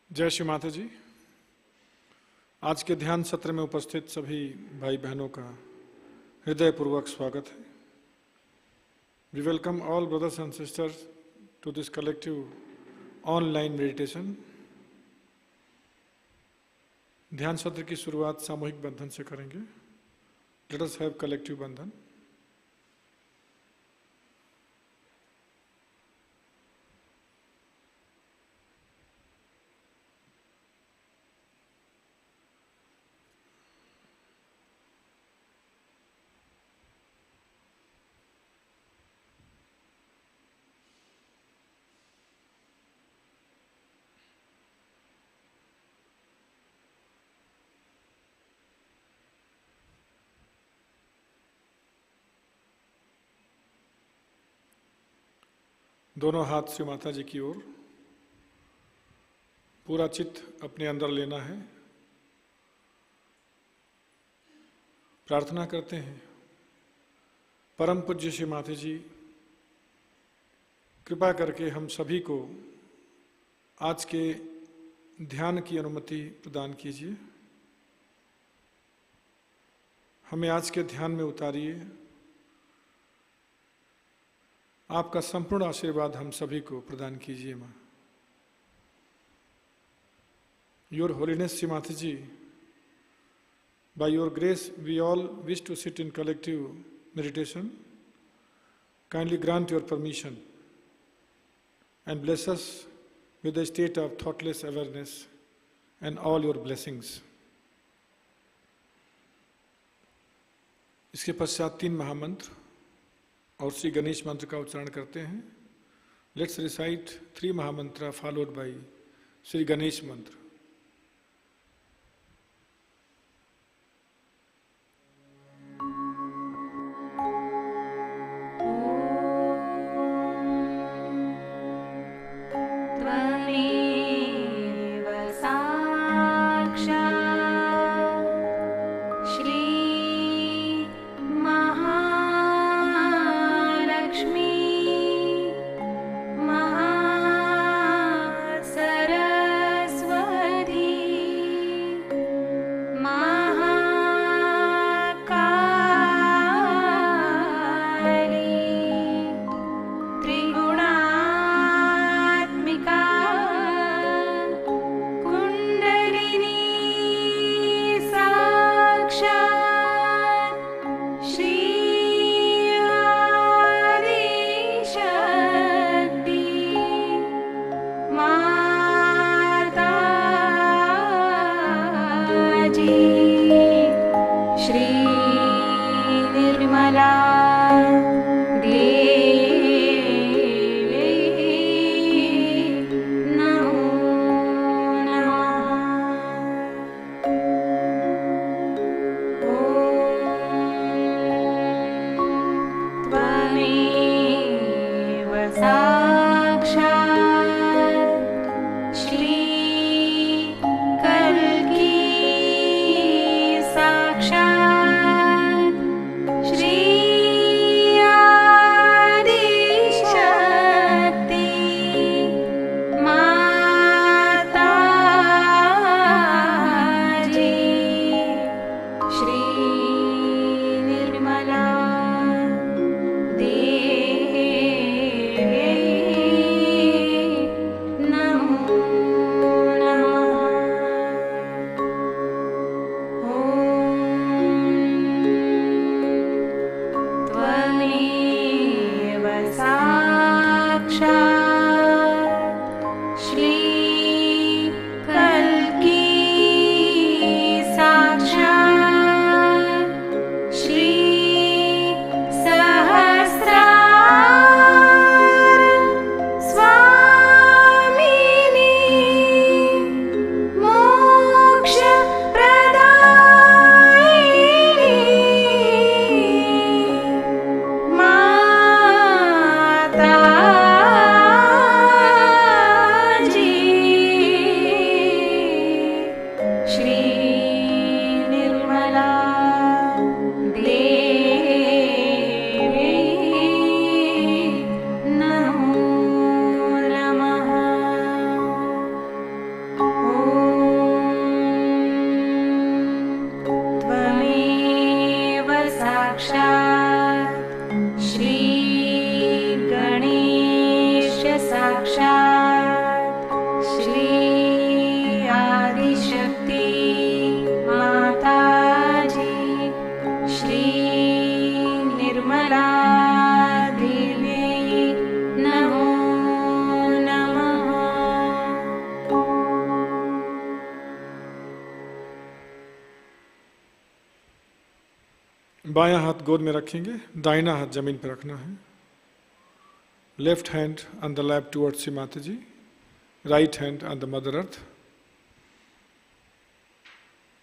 जय श्री माताजी। आज के ध्यान सत्र में उपस्थित सभी भाई बहनों का हृदयपूर्वक स्वागत है। We welcome all brothers and sisters to this collective online meditation. ध्यान सत्र की शुरुआत सामूहिक बंधन से करेंगे। लेट अस हैव कलेक्टिव बंधन। दोनों हाथ श्री माता जी की ओर, पूरा चित्त अपने अंदर लेना है। प्रार्थना करते हैं, परम पूज्य श्री माता जी कृपा करके हम सभी को आज के ध्यान की अनुमति प्रदान कीजिए। हमें आज के ध्यान में उतारिए। आपका संपूर्ण आशीर्वाद हम सभी को प्रदान कीजिए माँ। Your holiness Shri Mata ji, by your grace we all wish to sit in collective meditation. Kindly grant your permission and bless us with a state of thoughtless awareness and all your blessings. इसके पश्चात 3 महामंत्र और श्री गणेश मंत्र का उच्चारण करते हैं। Let's recite 3 महामंत्र फॉलोड बाय श्री गणेश मंत्र। बायां हाथ गोद में रखेंगे, दाहिना हाथ जमीन पर रखना है। Left hand on the lap towards Shri Mata ji, right hand on the mother earth.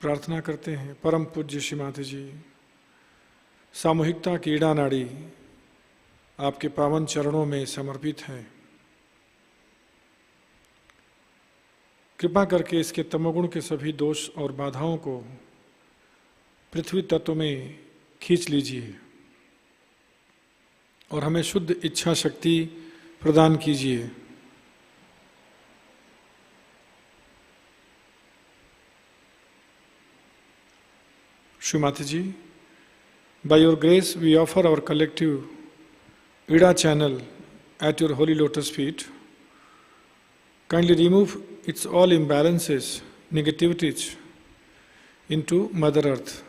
प्रार्थना करते हैं, परम पूज्य श्री माता जी, सामूहिकता की ईड़ा नाड़ी आपके पावन चरणों में समर्पित है। कृपा करके इसके तमोगुण के सभी दोष और बाधाओं को पृथ्वी तत्व में खींच लीजिए और हमें शुद्ध इच्छा शक्ति प्रदान कीजिए। Shri Mataji, by your grace we offer our collective Ida channel at your holy lotus feet. Kindly remove its all imbalances, negativities into Mother Earth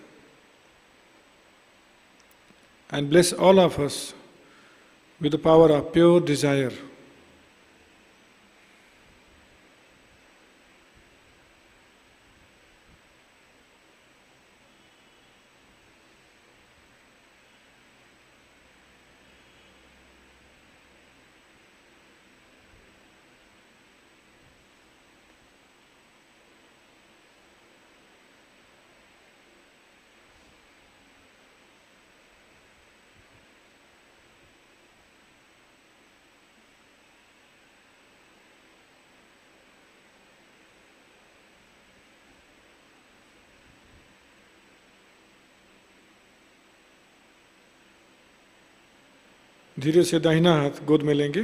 and bless all of us with the power of pure desire. धीरे से दाहिना हाथ गोद में लेंगे,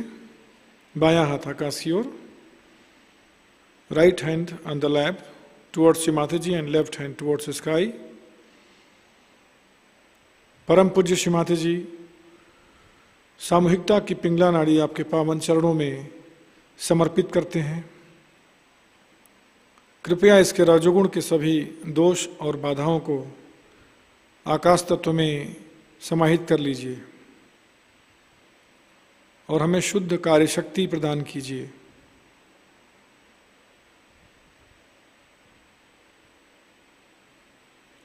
बायां हाथ आकाश की ओर, right hand on the lap towards Shri Mataji and left hand towards sky. परम पूज्य श्री माताजी, सामूहिकता की पिंगला नाड़ी आपके पावन चरणों में समर्पित करते हैं। कृपया इसके रजोगुण के सभी दोष और बाधाओं को आकाश तत्व में समाहित कर लीजिए और हमें शुद्ध कार्य शक्ति प्रदान कीजिए।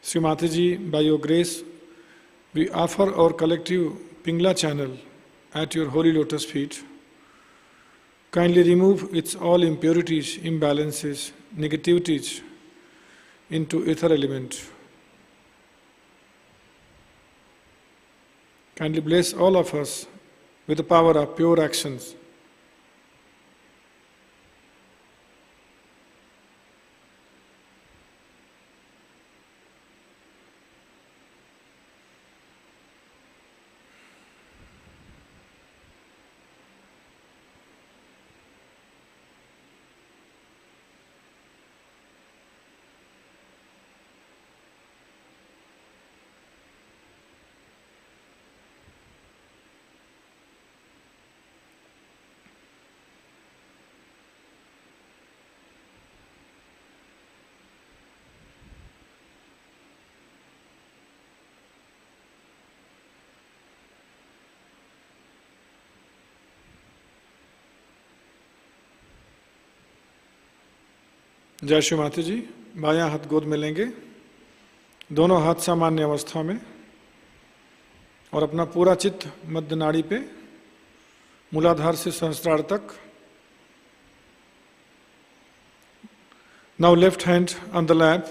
Sri Mataji, by your grace, we offer our collective Pingla channel at your holy lotus feet. Kindly remove its all impurities, imbalances, negativities into ether element. Kindly bless all of us with the power of pure actions. जय श्री माता जी, बायां हाथ गोद में लेंगे, दोनों हाथ सामान्य अवस्था में और अपना पूरा चित्त मध्य नाड़ी पे, मूलाधार से सहस्रार तक। Now left hand on the lap,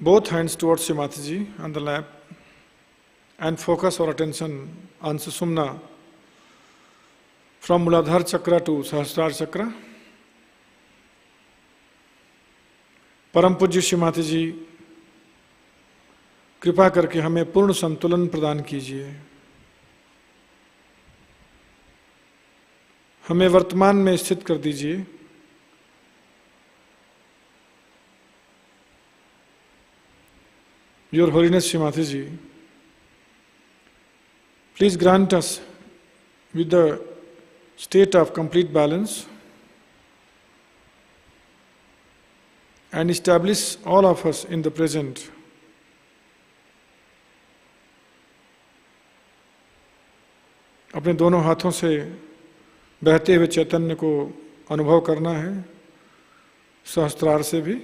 both hands towards Shri Mataji on the lap, and focus our attention on Susumna from Muladhara chakra to Sahasrara chakra. परम पूज्य श्री माताजी, कृपा करके हमें पूर्ण संतुलन प्रदान कीजिए। हमें वर्तमान में स्थित कर दीजिए। योर होलीनेस श्री माताजी, please grant us with the state of complete balance and establish all of us in the present. अपने दोनों हाथों से बहते हुए चैतन्य को अनुभव करना है, सहस्त्रार से भी।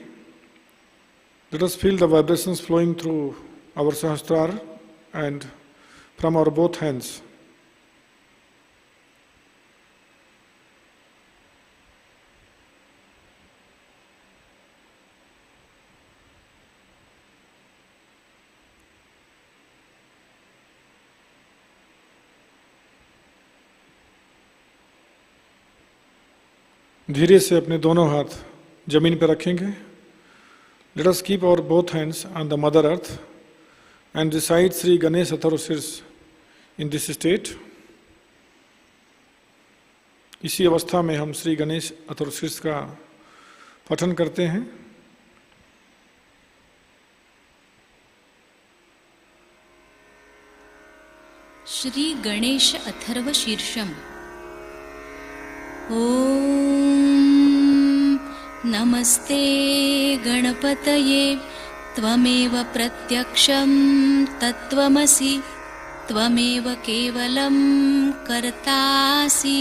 Let us feel the vibrations flowing through our Sahasrara and from our both hands. धीरे से अपने दोनों हाथ जमीन पर रखेंगे. Let us keep our both hands on the Mother Earth and recite Shri Ganesh Atharvashirs in this state. इसी अवस्था में हम श्री गणेश अथर्वशीर्ष का पठन करते हैं. श्री गणेश अथर्वशीर्षम्. ओम नमस्ते गणपतये त्वमेव प्रत्यक्षं तत्त्वमसि त्वमेव केवलं कर्तासि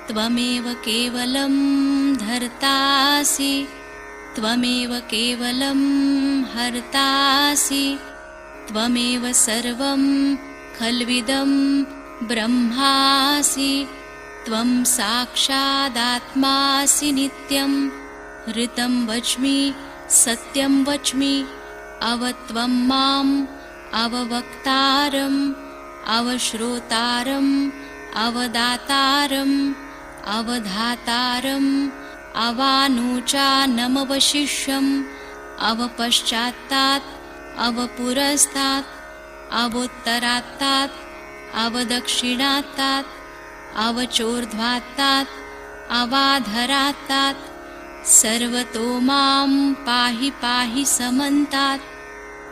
त्वमेव केवलं धर्तासि त्वमेव केवलं हर्तासि त्वमेव सर्वं खल्विदं ब्रह्मासि त्वं साक्षादात्मासि नित्यं ऋतं वच्मि सत्यं वच्मि अवत्वं माम् अववक्तारम् अवश्रोतारम् अवदातारम् अवधातारम् अवानूचानमवशिष्यम् अवपश्चात्तात् अवपुरस्तात् अवोत्तरात्तात् अवदक्षिणात्तात् अवचोर्ध्वात्तात् अवाधरात्तात् सर्वतो मां पाहि पाहि समन्तात्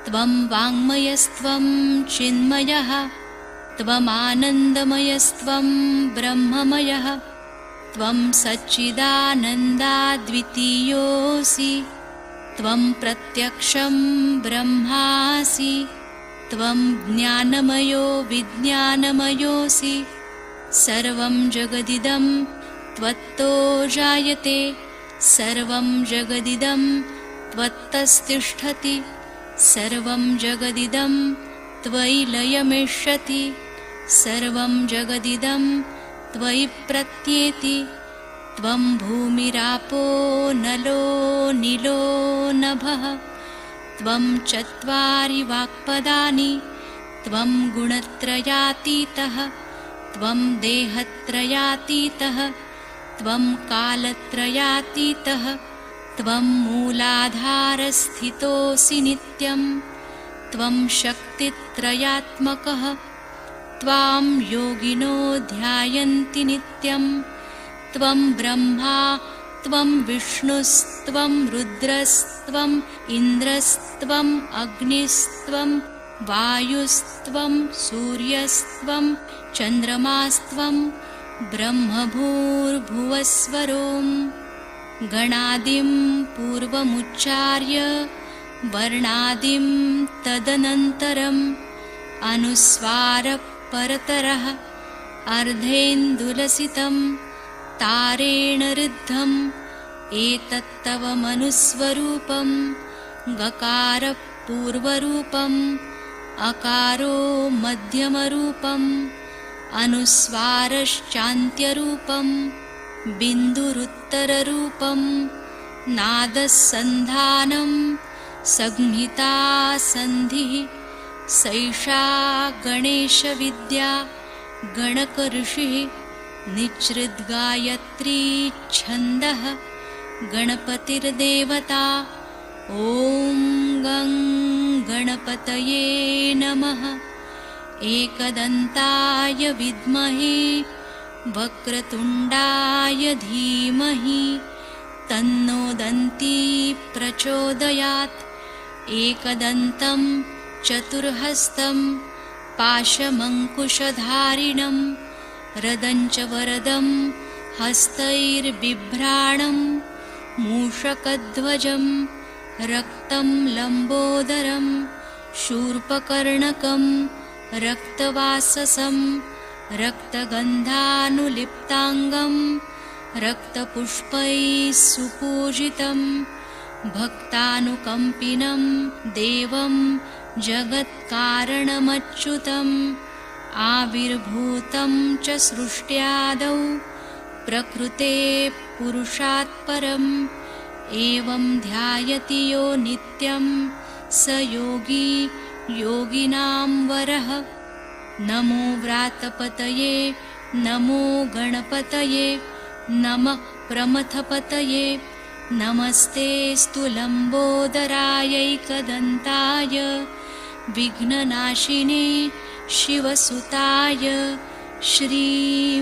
त्वं वाङ्मयस्त्वं चिन्मयः त्वमानन्दमयस्त्वं ब्रह्ममयः त्वं सच्चिदानन्दाद्वितीयोऽसि त्वं प्रत्यक्षं ब्रह्मासि त्वं ज्ञानमयो विज्ञानमयोऽसि सर्वं जगदिदं त्वत्तो जायते सर्वं जगदिदं त्वत्तस्तिष्ठति सर्वं जगदिदं त्वयि लयमेष्यति सर्वं जगदिदं त्वयि प्रत्येति त्वं भूमिरापो नलो नीलो नभः त्वं चत्वारि वाक्पदानि त्वं गुणत्रयातीतः त्वं देहत्रयातीतः त्वं कालत्रयातीतः त्वं मूलाधारस्थितोऽसि नित्यं त्वं शक्तित्रयात्मकः त्वां योगिनो ध्यायन्ति नित्यं त्वं ब्रह्मा त्वं विष्णुस्त्वं रुद्रस्त्वम् इन्द्रस्त्वम् अग्निस्त्वं वायुस्त्वं सूर्यस्त्वं चन्द्रमास्त्वं ब्रह्मभूर्भुवस्वरों गणादिं पूर्वमुच्चार्य वर्णादिं तदनन्तरम् अनुस्वारपरतरः अर्धेन्दुलसितं तारेण ऋद्धम् एतत्तव मनुस्वरूपं गकारः पूर्वरूपम् अकारो मध्यमरूपम् अनुस्वारश्चान्त्यरूपं बिन्दुरुत्तररूपं नादसन्धानं संहिता सन्धिः सैषा गणेशविद्या गणकऋषिः निच्छृद्गायत्री छन्दः गणपतिर्देवता. ॐ गं गणपतये नमः. एकदन्ताय विद्महे वक्रतुण्डाय धीमहि तन्नो दन्ती प्रचोदयात्. एकदन्तं चतुर्हस्तं पाशमङ्कुशधारिणं रदञ्च वरदं हस्तैर्बिभ्राणं मूषकध्वजं रक्तं लम्बोदरं शूर्पकर्णकं रक्तवाससं रक्तगन्धानुलिप्ताङ्गं रक्तपुष्पैः सुपूजितं भक्तानुकम्पिनं देवं जगत्कारणमच्युतम् आविर्भूतं च सृष्ट्यादौ प्रकृते पुरुषात् परम् एवं ध्यायति यो नित्यं स योगी योगिनां वरः. नमो व्रातपतये नमो गणपतये नमः प्रमथपतये नमस्तेऽस्तु लम्बोदरायैकदन्ताय विघ्ननाशिने शिवसुताय श्रीवरदमूर्तये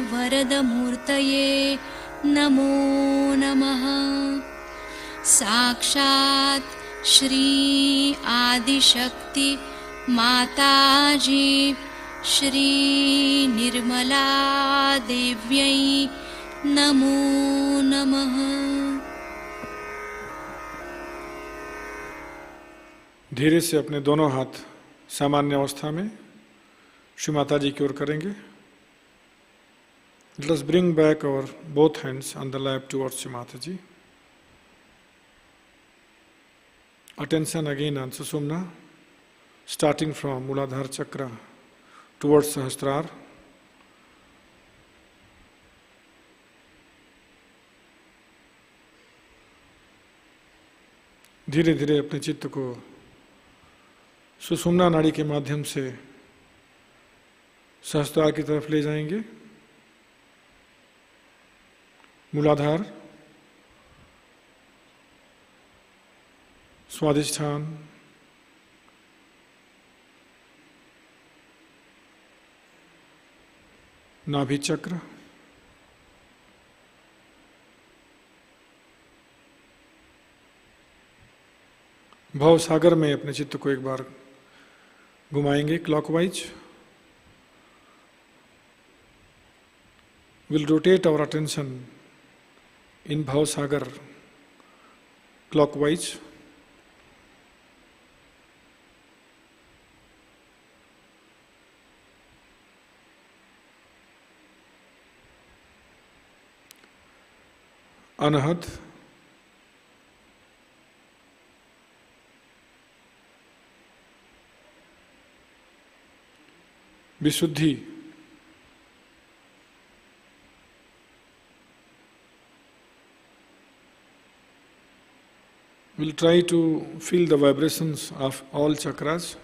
नमो नमः। साक्षात् श्री आदिशक्ति माताजी श्री निर्मला देव्यै नमो नमः। धीरे से अपने दोनों हाथ सामान्य अवस्था में श्री माताजी की ओर करेंगे। Let us bring back our both hands on the lap towards Shri Mataji. Attention again on Susumna, starting from Muladhara Chakra towards Sahasrara. धीरे धीरे अपने चित्त को सुषुम्ना नाड़ी के माध्यम से सहस्त्रार की तरफ ले जाएंगे। मूलाधार, स्वादिष्ठान, नाभि चक्र, भव सागर में अपने चित्त को एक बार घुमाएंगे clockwise. We'll rotate our attention in Bhav Sagar clockwise. Anahad, Visuddhi, we'll try to feel the vibrations of all chakras.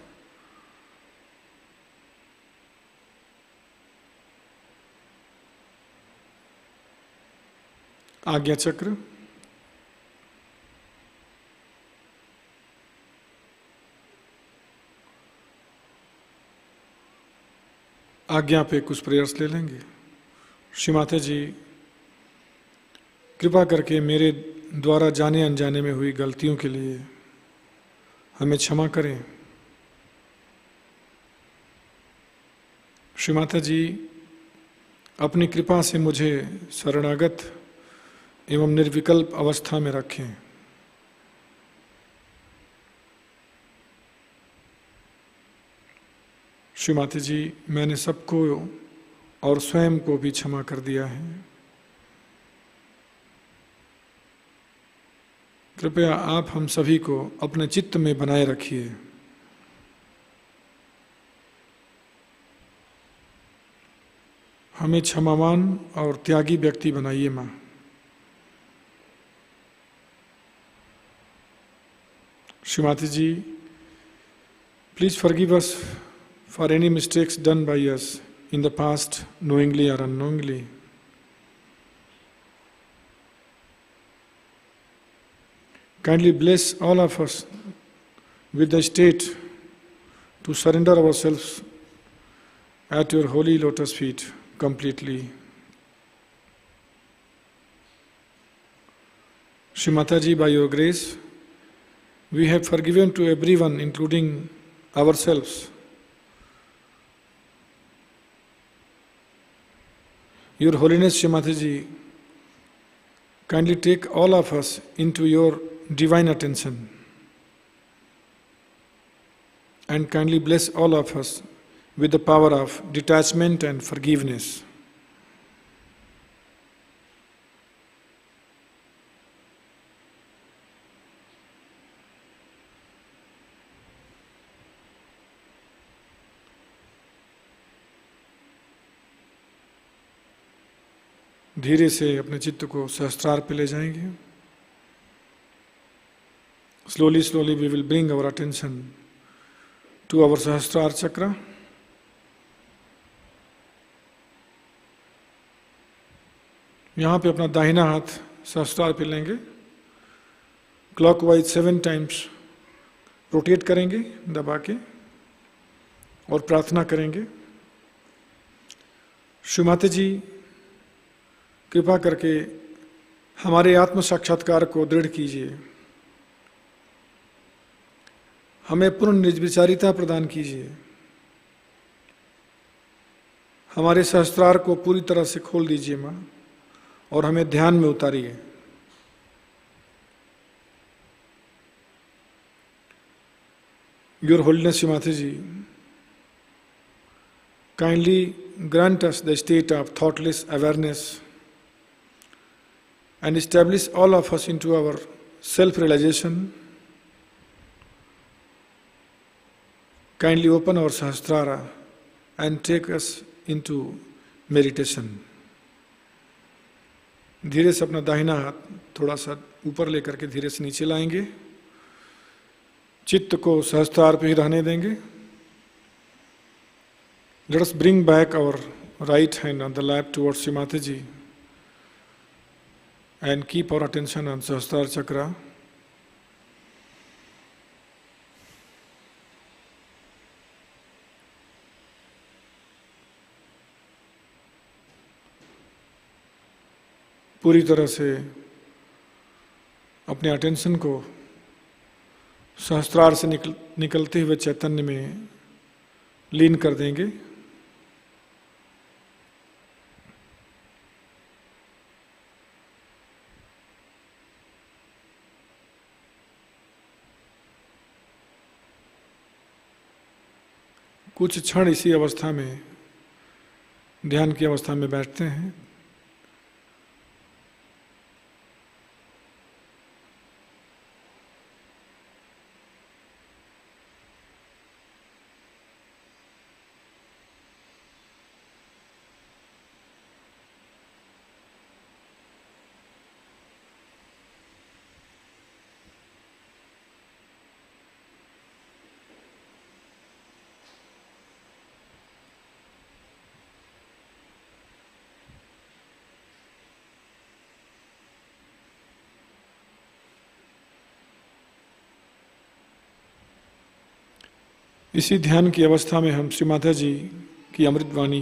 Agya Chakra, आज्ञा पे कुछ प्रेयर्स ले लेंगे। श्री माता जी कृपा करके मेरे द्वारा जाने अनजाने में हुई गलतियों के लिए हमें क्षमा करें। श्री माता जी अपनी कृपा से मुझे शरणागत एवं निर्विकल्प अवस्था में रखें। श्री माता जी मैंने सबको और स्वयं को भी क्षमा कर दिया है। कृपया आप हम सभी को अपने चित्त में बनाए रखिए। हमें क्षमावान और त्यागी व्यक्ति बनाइए माँ। Shri Mata ji please forgive us for any mistakes done by us in the past, knowingly or unknowingly. Kindly bless all of us with the state to surrender ourselves at your holy lotus feet completely. Shri Mataji, by your grace, we have forgiven to everyone, including ourselves. Your Holiness Shri Mataji, kindly take all of us into your divine attention and kindly bless all of us with the power of detachment and forgiveness. धीरे से अपने चित्त को सहस्त्रार पे ले जाएंगे। Slowly, slowly we will bring our attention to our Sahasrara chakra. यहाँ पे अपना दाहिना हाथ सहस्त्रार पी लेंगे, क्लॉकवाइज 7 टाइम्स रोटेट करेंगे दबा के और प्रार्थना करेंगे। श्री माता जी कृपा करके हमारे आत्म साक्षात्कार को दृढ़ कीजिए, हमें पूर्ण निर्विचारिता प्रदान कीजिए, हमारे सहस्त्रार को पूरी तरह से खोल दीजिए माँ और हमें ध्यान में उतारिए। Your Holiness Mataji, kindly grant us the state of thoughtless awareness and establish all of us into our self-realization. Kindly open our Sahasrara and take us into meditation. धीरे से अपना दाहिना हाथ थोड़ा सा ऊपर लेकर के धीरे से नीचे लाएंगे, चित्त को सहस्त्रार पे ही रहने देंगे। Let us bring back our right hand on the lap towards Shri Mataji and keep our attention on Sahasrara chakra. पूरी तरह से अपने अटेंशन को सहस्त्रार से निकलते हुए चैतन्य में लीन कर देंगे। कुछ क्षण इसी अवस्था में, ध्यान की अवस्था में बैठते हैं। इसी ध्यान की अवस्था में हम श्री माता जी की अमृत वाणी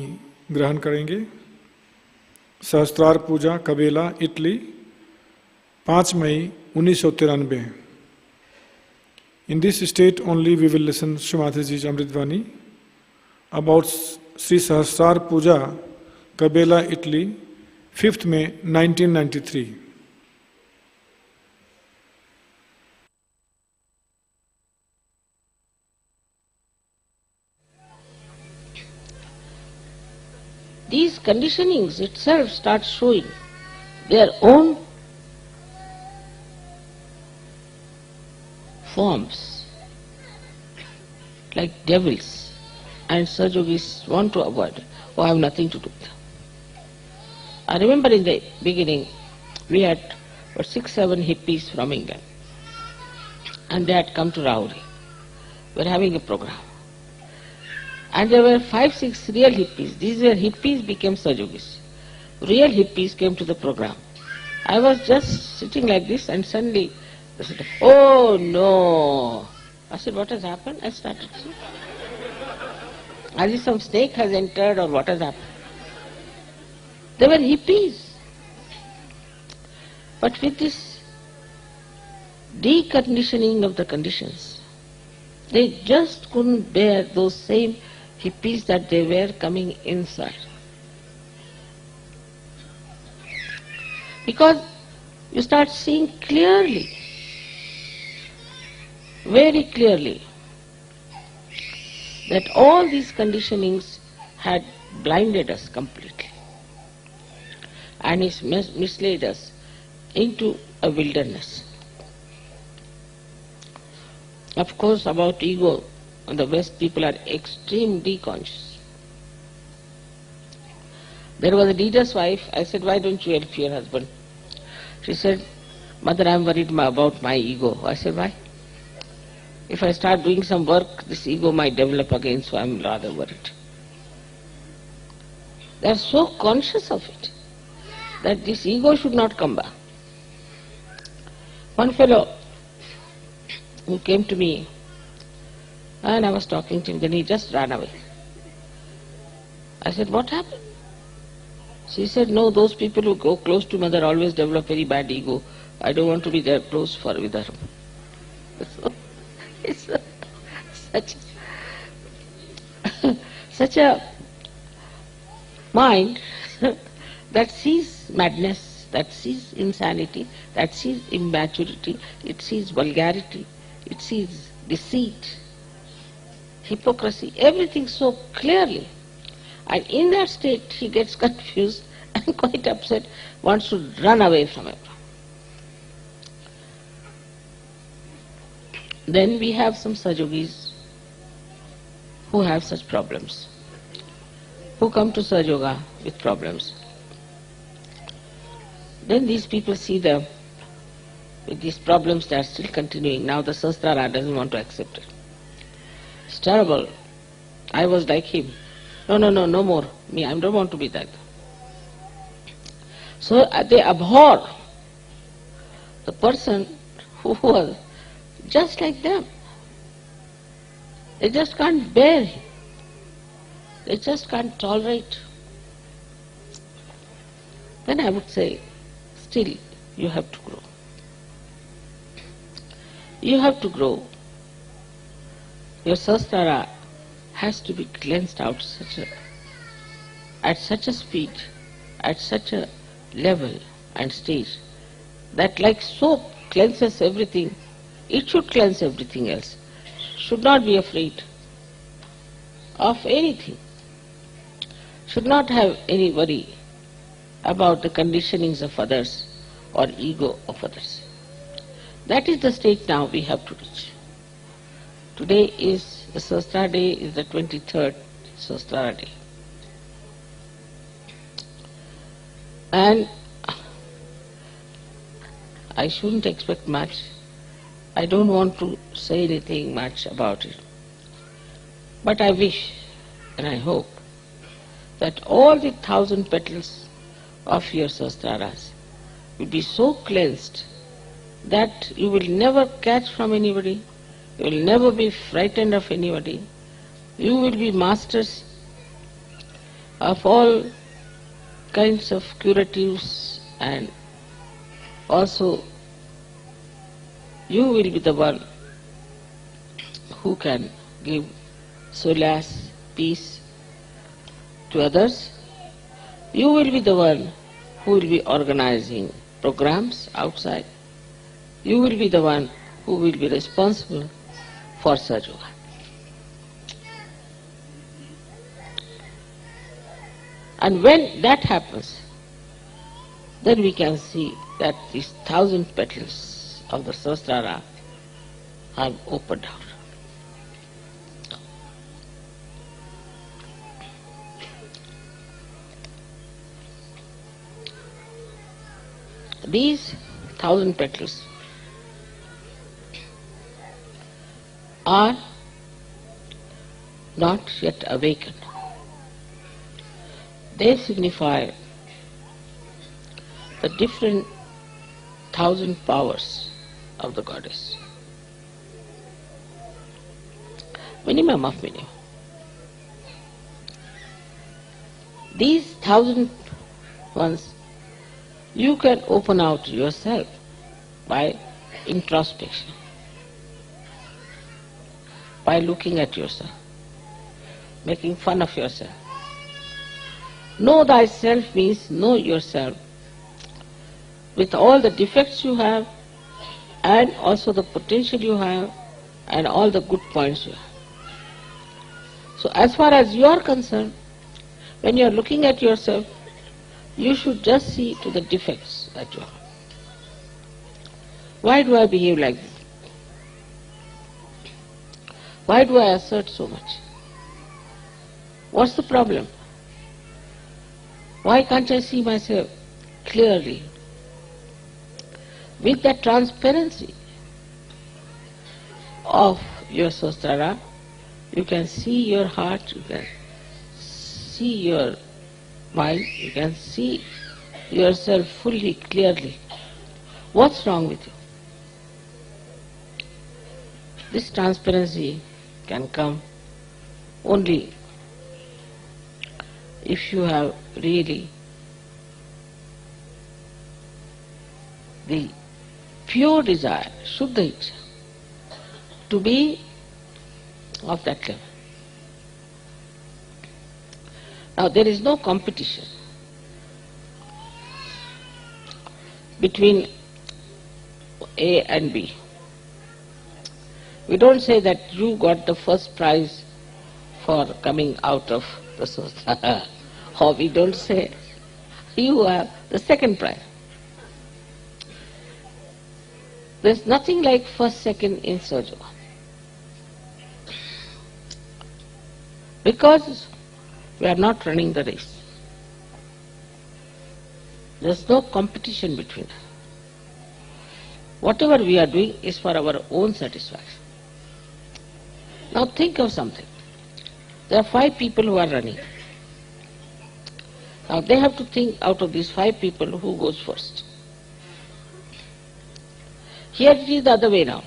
ग्रहण करेंगे। सहस्त्रार पूजा, कबेला, Italy, 5 May 1993। In this state only we will listen Shri Mataji's Amrit Vani about Sri Sahasrara Puja, Kabela, Italy, 5th May 1993. These conditionings itself start showing their own forms, like devils, and Sahajogis want to avoid, I have nothing to do with them. I remember in the beginning, we had 6-7 hippies from England, and they had come to Rauri. We were having a program. And there were 5-6 real hippies. These were hippies became Sahajogis. Real hippies came to the program. I was just sitting like this and suddenly they said, "Oh no!" I said, "What has happened?" I started to see. As if some snake has entered or what has happened. They were hippies. But with this deconditioning of the conditions, they just couldn't bear those same hippies that they were coming inside. Because you start seeing clearly, very clearly, that all these conditionings had blinded us completely and it's misled us into a wilderness. Of course, about ego, in the West people are extremely conscious. There was a leader's wife. I said, "Why don't you help your husband?" She said, "Mother, I am worried about my ego." I said, "Why?" "If I start doing some work, this ego might develop again, so I am rather worried." They are so conscious of it that this ego should not come back. One fellow who came to me and I was talking to him, then he just ran away. I said, what happened? She said, no, those people who go close to mother always develop very bad ego. I don't want to be there close with her. So, it's such a mind that sees madness, that sees insanity, that sees immaturity, it sees vulgarity, it sees deceit, hypocrisy, everything so clearly. And in that state he gets confused and quite upset, wants to run away from it. Then we have some Sahajogis who have such problems, who come to Sahaja Yoga with problems. Then these people see them with these problems that are still continuing. Now the Sahasrara doesn't want to accept it. It's terrible. I was like him. No more. Me, I don't want to be that. So they abhor the person who was just like them. They just can't bear him. They just can't tolerate. Then I would say, still you have to grow. You have to grow. Your Sahasrara has to be cleansed out at such a speed, at such a level and stage, that like soap cleanses everything, it should cleanse everything else. Should not be afraid of anything. Should not have any worry about the conditionings of others or ego of others. That is the state now we have to reach. Today is the Sahasrara day, is the 23rd Sahasrara day. And I shouldn't expect much. I don't want to say anything much about it. But I wish and I hope that all the 1,000 petals of your Sahasraras will be so cleansed that you will never catch from anybody, you will never be frightened of anybody, you will be masters of all kinds of curatives, and also you will be the one who can give solace, peace to others. You will be the one who will be organizing programs outside. You will be the one who will be responsible for Sahaja Yoga. And when that happens, then we can see that these 1,000 petals of the Sahasrara have opened out. These 1,000 petals are not yet awakened. They signify the different 1,000 powers of the goddess. Minimum of minimum. These 1,000 ones you can open out yourself by introspection, by looking at yourself, making fun of yourself. Know thyself means know yourself with all the defects you have and also the potential you have and all the good points you have. So as far as you are concerned, when you are looking at yourself, you should just see to the defects that you have. Why do I behave like this? Why do I assert so much? What's the problem? Why can't I see myself clearly? With that transparency of your Sahasrara, you can see your heart, you can see your mind, you can see yourself fully, clearly. What's wrong with you? This transparency can come only if you have really the pure desire, Shuddha Ichcha, to be of that level. Now there is no competition between A and B. We don't say that you got the first prize for coming out of the Sahasrara, or we don't say you are the second prize. There's nothing like first, second in Sahaja. Because we are not running the race. There's no competition between us. Whatever we are doing is for our own satisfaction. Now think of something. There are 5 people who are running. Now they have to think out of these 5 people who goes first. Here it is the other way round.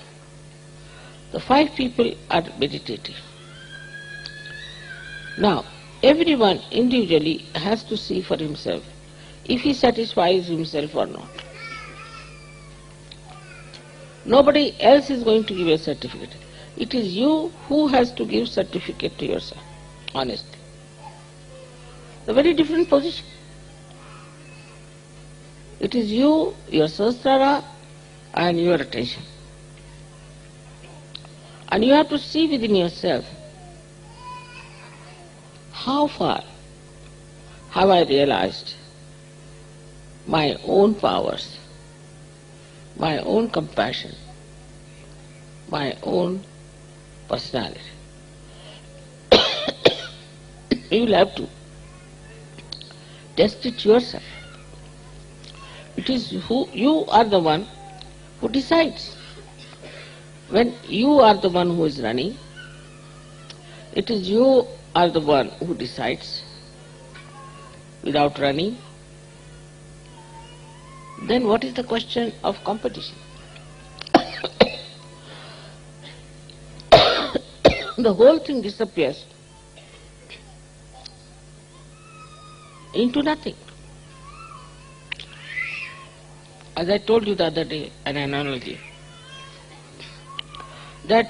The 5 people are meditating. Now, everyone individually has to see for himself if he satisfies himself or not. Nobody else is going to give a certificate. It is you who has to give certificate to yourself, honestly. A very different position. It is you, your Sahasrara, and your attention. And you have to see within yourself, how far have I realized my own powers, my own compassion, my own personality. You will have to test it yourself. It is you are the one who decides. When you are the one who is running, it is you are the one who decides without running. Then what is the question of competition? The whole thing disappears into nothing. As I told you the other day, an analogy, that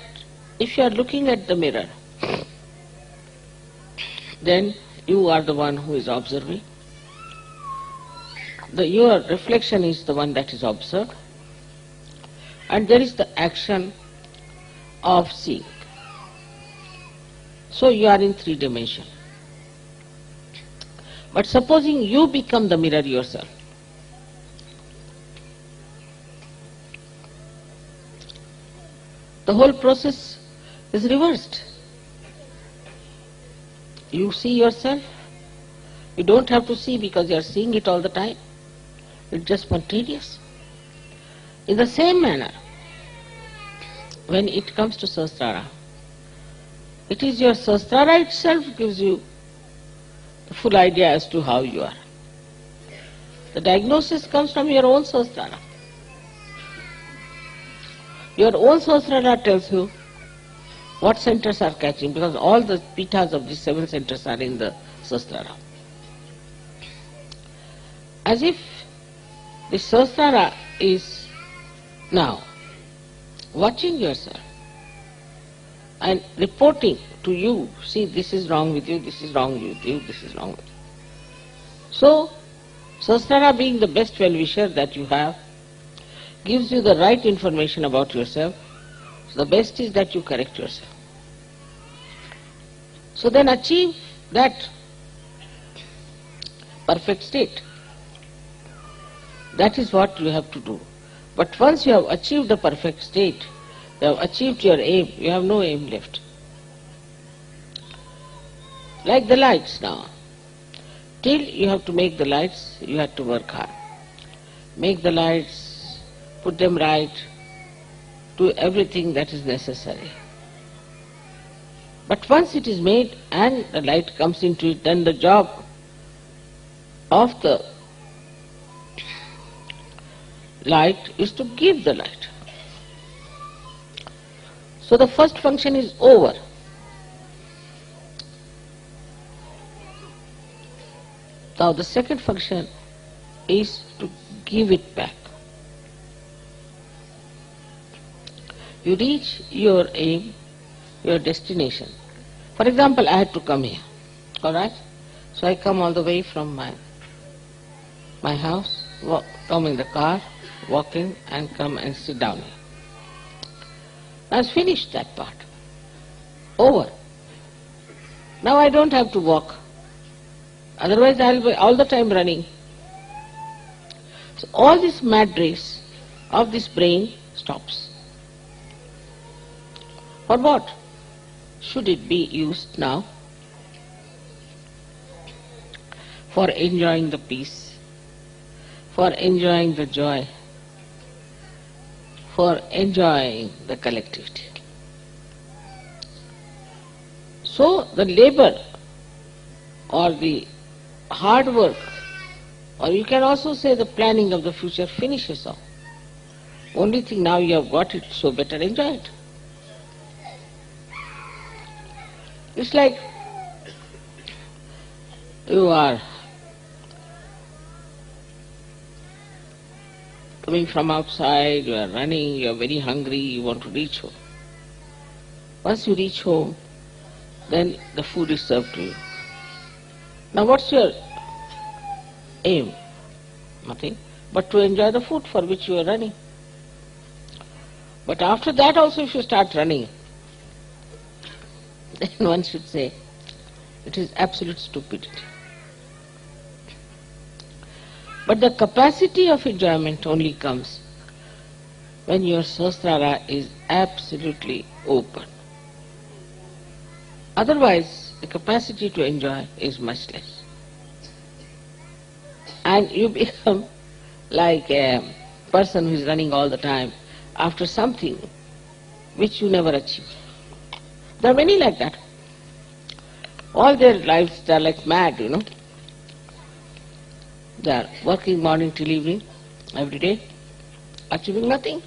if you are looking at the mirror, then you are the one who is observing. Your reflection is the one that is observed, and there is the action of seeing. So you are in 3 dimensions. But supposing you become the mirror yourself, the whole process is reversed. You see yourself. You don't have to see because you are seeing it all the time. It's just spontaneous. In the same manner, when it comes to Sahasrara, it is your Sahasrara itself gives you the full idea as to how you are. The diagnosis comes from your own Sahasrara. Your own Sahasrara tells you what centers are catching, because all the pithas of these 7 centers are in the Sahasrara. As if the Sahasrara is now watching yourself and reporting to you, see, this is wrong with you, this is wrong with you, this is wrong with you. So, Sahasrara, being the best well-wisher that you have, gives you the right information about yourself. So the best is that you correct yourself. So then achieve that perfect state. That is what you have to do. But once you have achieved the perfect state, you have achieved your aim, you have no aim left. Like the lights now. Till you have to make the lights, you have to work hard. Make the lights, put them right, do everything that is necessary. But once it is made and the light comes into it, then the job of the light is to give the light. So the first function is over. Now the second function is to give it back. You reach your aim, your destination. For example, I had to come here, alright? So I come all the way from my house, come in the car, walking, and come and sit down here. Now I've finished that part. Over. Now I don't have to walk. Otherwise I'll be all the time running. So all this mad race of this brain stops. For what should it be used now? For enjoying the peace, for enjoying the joy, for enjoying the collectivity. So the labor or the hard work, or you can also say the planning of the future, finishes off. Only thing now you have got it, so better enjoy it. It's like you are coming from outside, you are running, you are very hungry, you want to reach home. Once you reach home, then the food is served to you. Now what's your aim? Nothing but to enjoy the food for which you are running. But after that also if you start running, then one should say it is absolute stupidity. But the capacity of enjoyment only comes when your Sahasrara is absolutely open. Otherwise, the capacity to enjoy is much less. And you become like a person who is running all the time after something which you never achieve. There are many like that. All their lives they are like mad, you know. They are working morning till evening, every day, achieving nothing.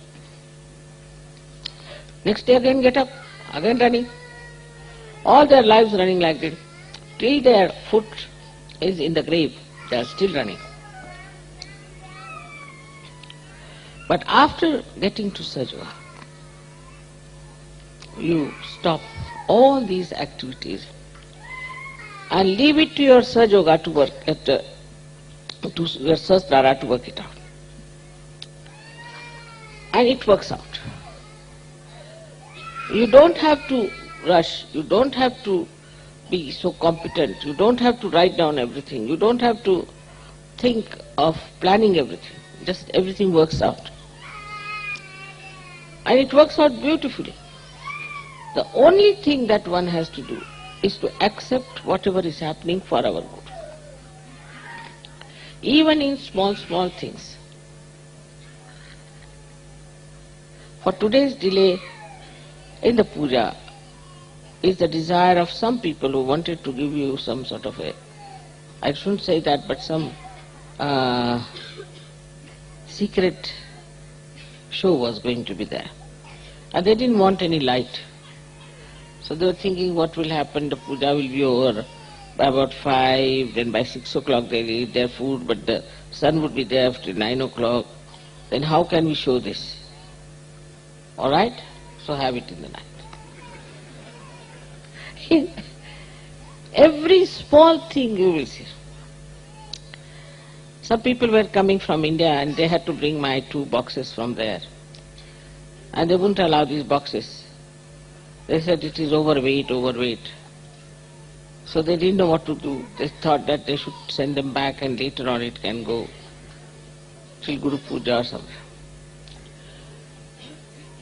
Next day again get up, again running. All their lives running like that. Till their foot is in the grave, they are still running. But after getting to Sahaja, you stop all these activities and leave it to your Sahaja to work to your Sahasrara to work it out. And it works out. You don't have to rush, you don't have to be so competent, you don't have to write down everything, you don't have to think of planning everything, just everything works out. And it works out beautifully. The only thing that one has to do is to accept whatever is happening for our good. Even in small things. For today's delay in the puja is the desire of some people who wanted to give you some sort of a, I shouldn't say that, but some secret show was going to be there. And they didn't want any light. So they were thinking what will happen, the puja will be over by about 5, then by 6 o'clock they'll eat their food, but the sun would be there after 9 o'clock. Then how can we show this? Alright? So have it in the night. Every small thing you will see. Some people were coming from India and they had to bring my 2 boxes from there. And they wouldn't allow these boxes. They said it is overweight. So they didn't know what to do. They thought that they should send them back and later on it can go till Guru Puja or something.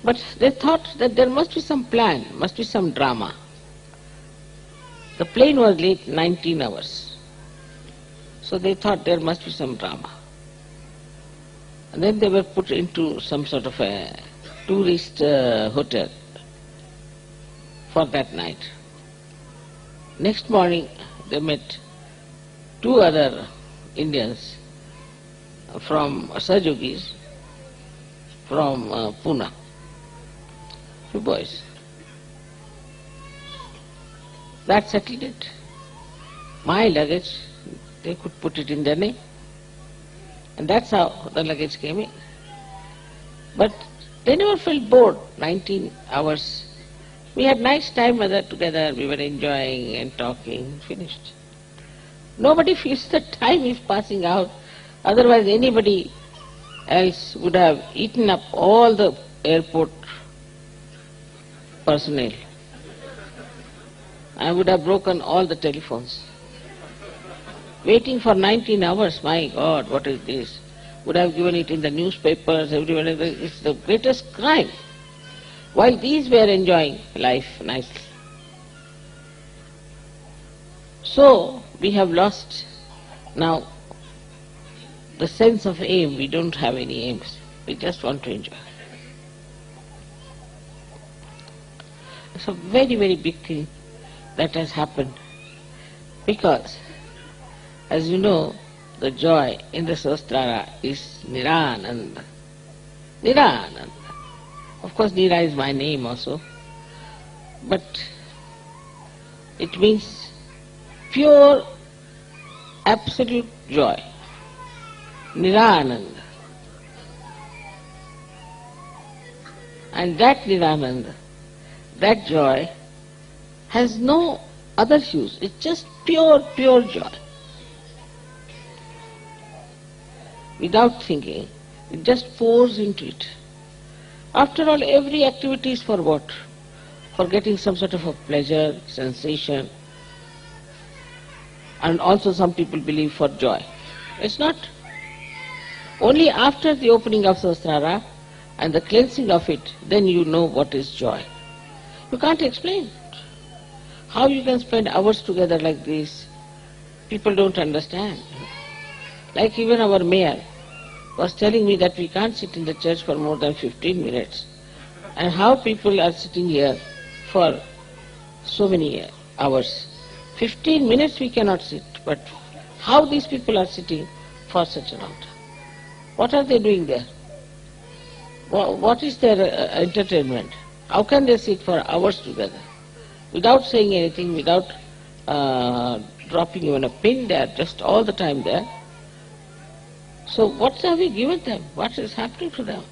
But they thought that there must be some plan, must be some drama. The plane was late 19 hours. So they thought there must be some drama. And then they were put into some sort of a tourist hotel for that night. Next morning they met 2 other Indians from Sahajogis from Pune, 2 boys. That settled it. My luggage, they could put it in their name. And that's how the luggage came in. But they never felt bored, 19 hours. We had nice time together, we were enjoying and talking, finished. Nobody feels that time is passing out, otherwise anybody else would have eaten up all the airport personnel. I would have broken all the telephones. Waiting for 19 hours, my God, what is this? Would have given it in the newspapers, everywhere. It's the greatest crime. While these were enjoying life nicely. So, we have lost now the sense of aim. We don't have any aims. We just want to enjoy. It's a very, very big thing that has happened, because, as you know, the joy in the Sahasrara is Nirananda. Nirananda. Of course, Nira is my name also, but it means pure, absolute joy. Nirananda. And that Nirananda, that joy, has no other hues. It's just pure, pure joy. Without thinking, it just pours into it. After all, every activity is for what? For getting some sort of a pleasure, sensation, and also some people believe for joy. It's not. Only after the opening of Sahasrara and the cleansing of it, then you know what is joy. You can't explain how you can spend hours together like this. People don't understand. Like even our mayor was telling me that we can't sit in the church for more than 15 minutes. And how people are sitting here for so many hours. 15 minutes we cannot sit, but how these people are sitting for such a long time? What are they doing there? What is their entertainment? How can they sit for hours together without saying anything, without dropping even a pin? They are just all the time there. So what have we given them? What is happening to them?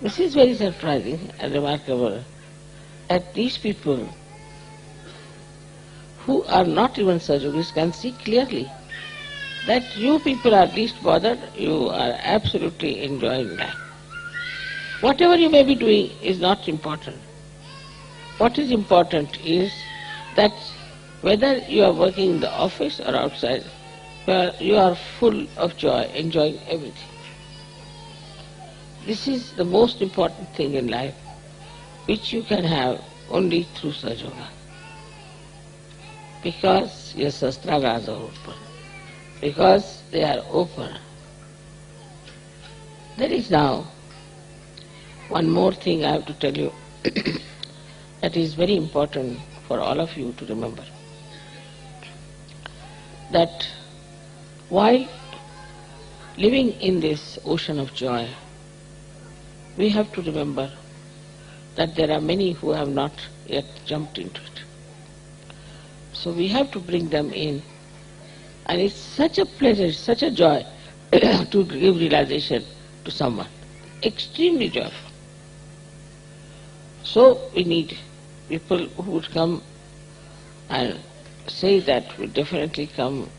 This is very surprising and remarkable that these people who are not even Sahajogis can see clearly that you people are least bothered, you are absolutely enjoying life. Whatever you may be doing is not important. What is important is that whether you are working in the office or outside, you are full of joy, enjoying everything. This is the most important thing in life, which you can have only through Sahaja. Because your Sahasraras are open. Because they are open. There is now one more thing I have to tell you that is very important for all of you to remember. That while living in this ocean of joy, we have to remember that there are many who have not yet jumped into it. So we have to bring them in. And it's such a pleasure, such a joy to give realization to someone. Extremely joyful. So we need people who would come and say that we definitely come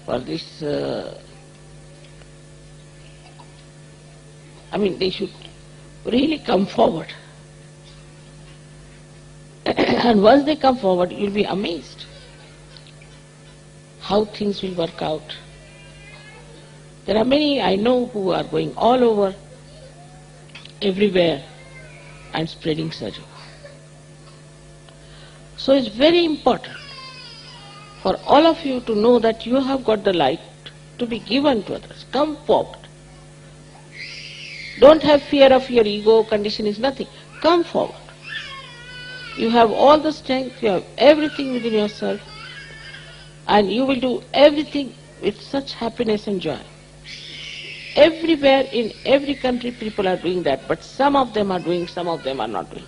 for this. They should really come forward. And once they come forward, you'll be amazed how things will work out. There are many I know who are going all over, everywhere, and spreading Sahaja. So it's very important for all of you to know that you have got the light to be given to others. Come forward. Don't have fear of your ego, condition is nothing. Come forward. You have all the strength, you have everything within yourself, and you will do everything with such happiness and joy. Everywhere, in every country, people are doing that, but some of them are doing, some of them are not doing.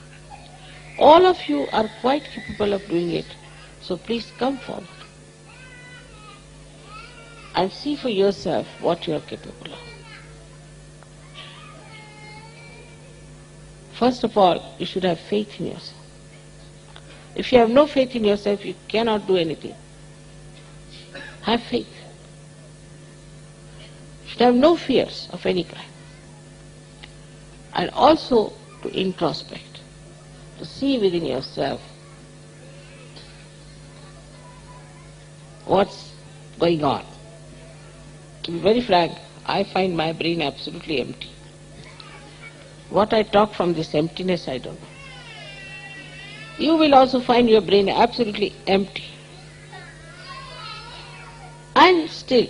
All of you are quite capable of doing it So please come forward and see for yourself what you are capable of. First of all, you should have faith in yourself. If you have no faith in yourself, you cannot do anything. Have faith. You should have no fears of any kind. And also to introspect, to see within yourself what's going on. To be very frank, I find my brain absolutely empty. What I talk from this emptiness, I don't know. You will also find your brain absolutely empty. And still,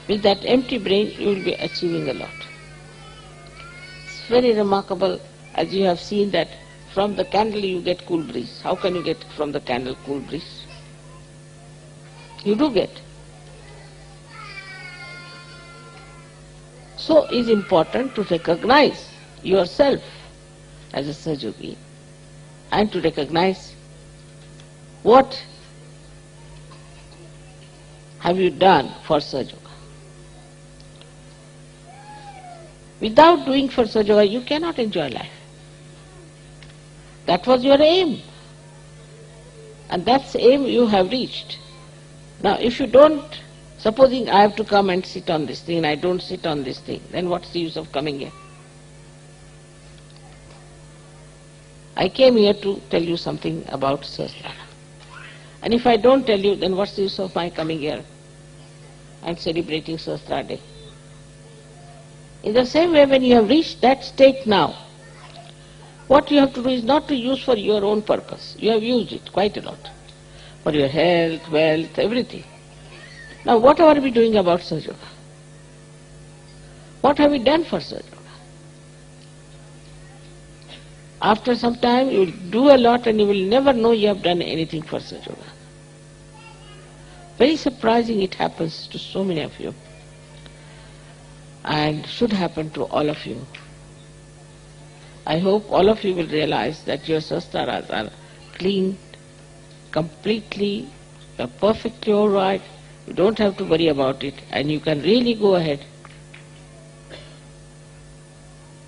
with that empty brain, you will be achieving a lot. It's very remarkable, as you have seen, that from the candle you get cool breeze. How can you get from the candle cool breeze? You do get. So it is important to recognize yourself as a Sahaja and to recognize what have you done for Sahaja. Without doing for Sahaja, you cannot enjoy life. That was your aim. And that's the aim you have reached. Now if you don't, supposing I have to come and sit on this thing and I don't sit on this thing, then what's the use of coming here? I came here to tell you something about Sahasrara. And if I don't tell you, then what's the use of my coming here and celebrating Sahasrara Day? In the same way, when you have reached that state now, what you have to do is not to use for your own purpose. You have used it quite a lot. For your health, wealth, everything. Now what are we doing about Sahaja? What have we done for Sahaja? After some time you will do a lot and you will never know you have done anything for Sahaja. Very surprising it happens to so many of you. And should happen to all of you. I hope all of you will realize that your Sahasraras are clean, completely, you are perfectly all right. You don't have to worry about it, and you can really go ahead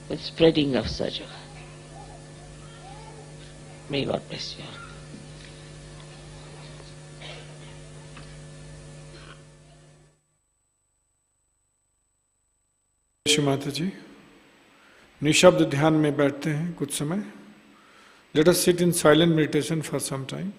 with spreading of Sahaja. May God bless you. Shri माताजी, निशब्द ध्यान में बैठते हैं कुछ समय. Let us sit in silent meditation for some time.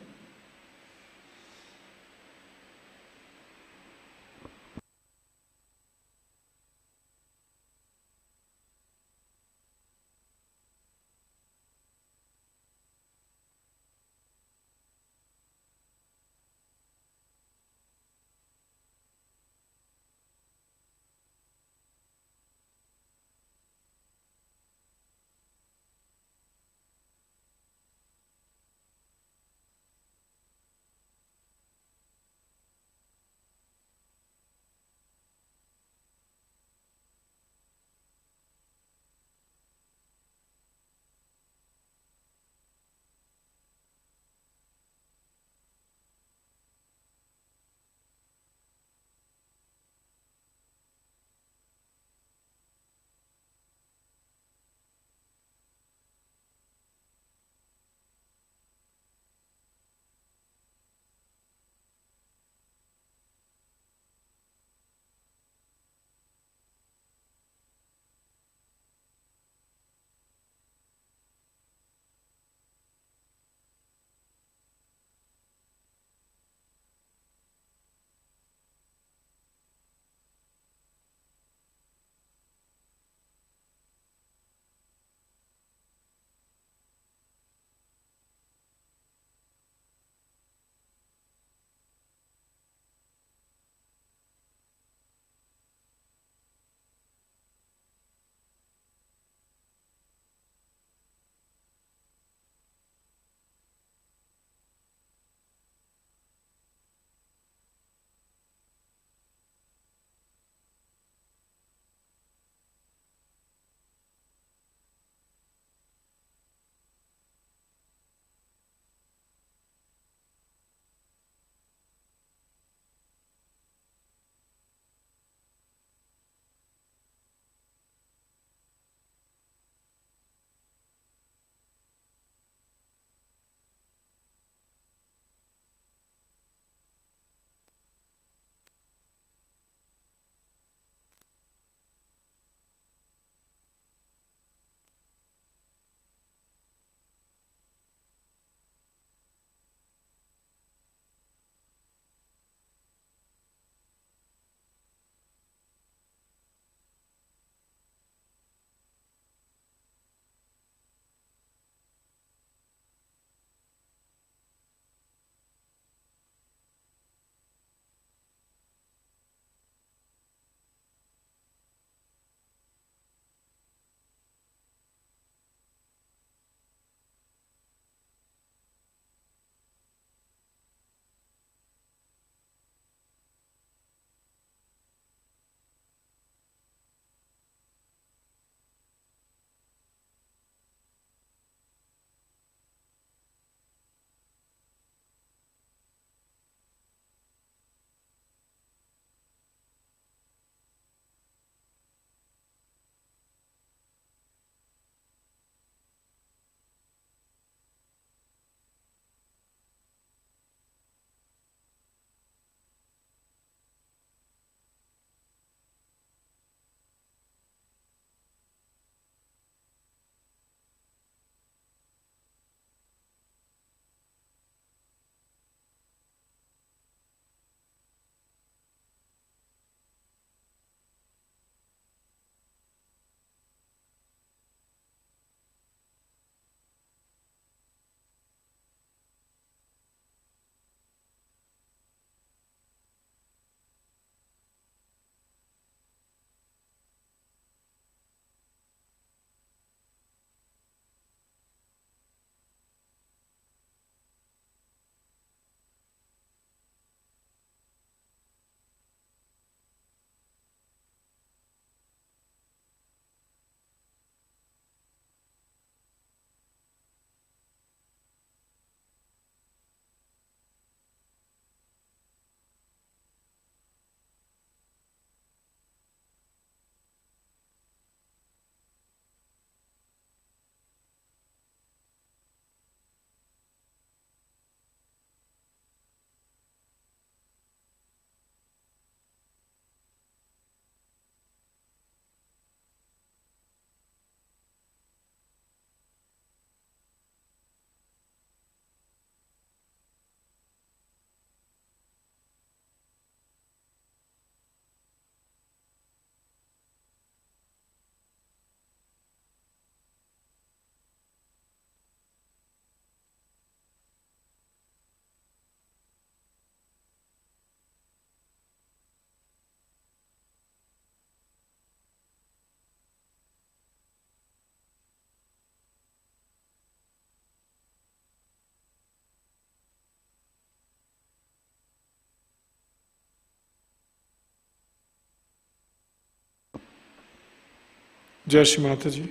जय श्री माता जी।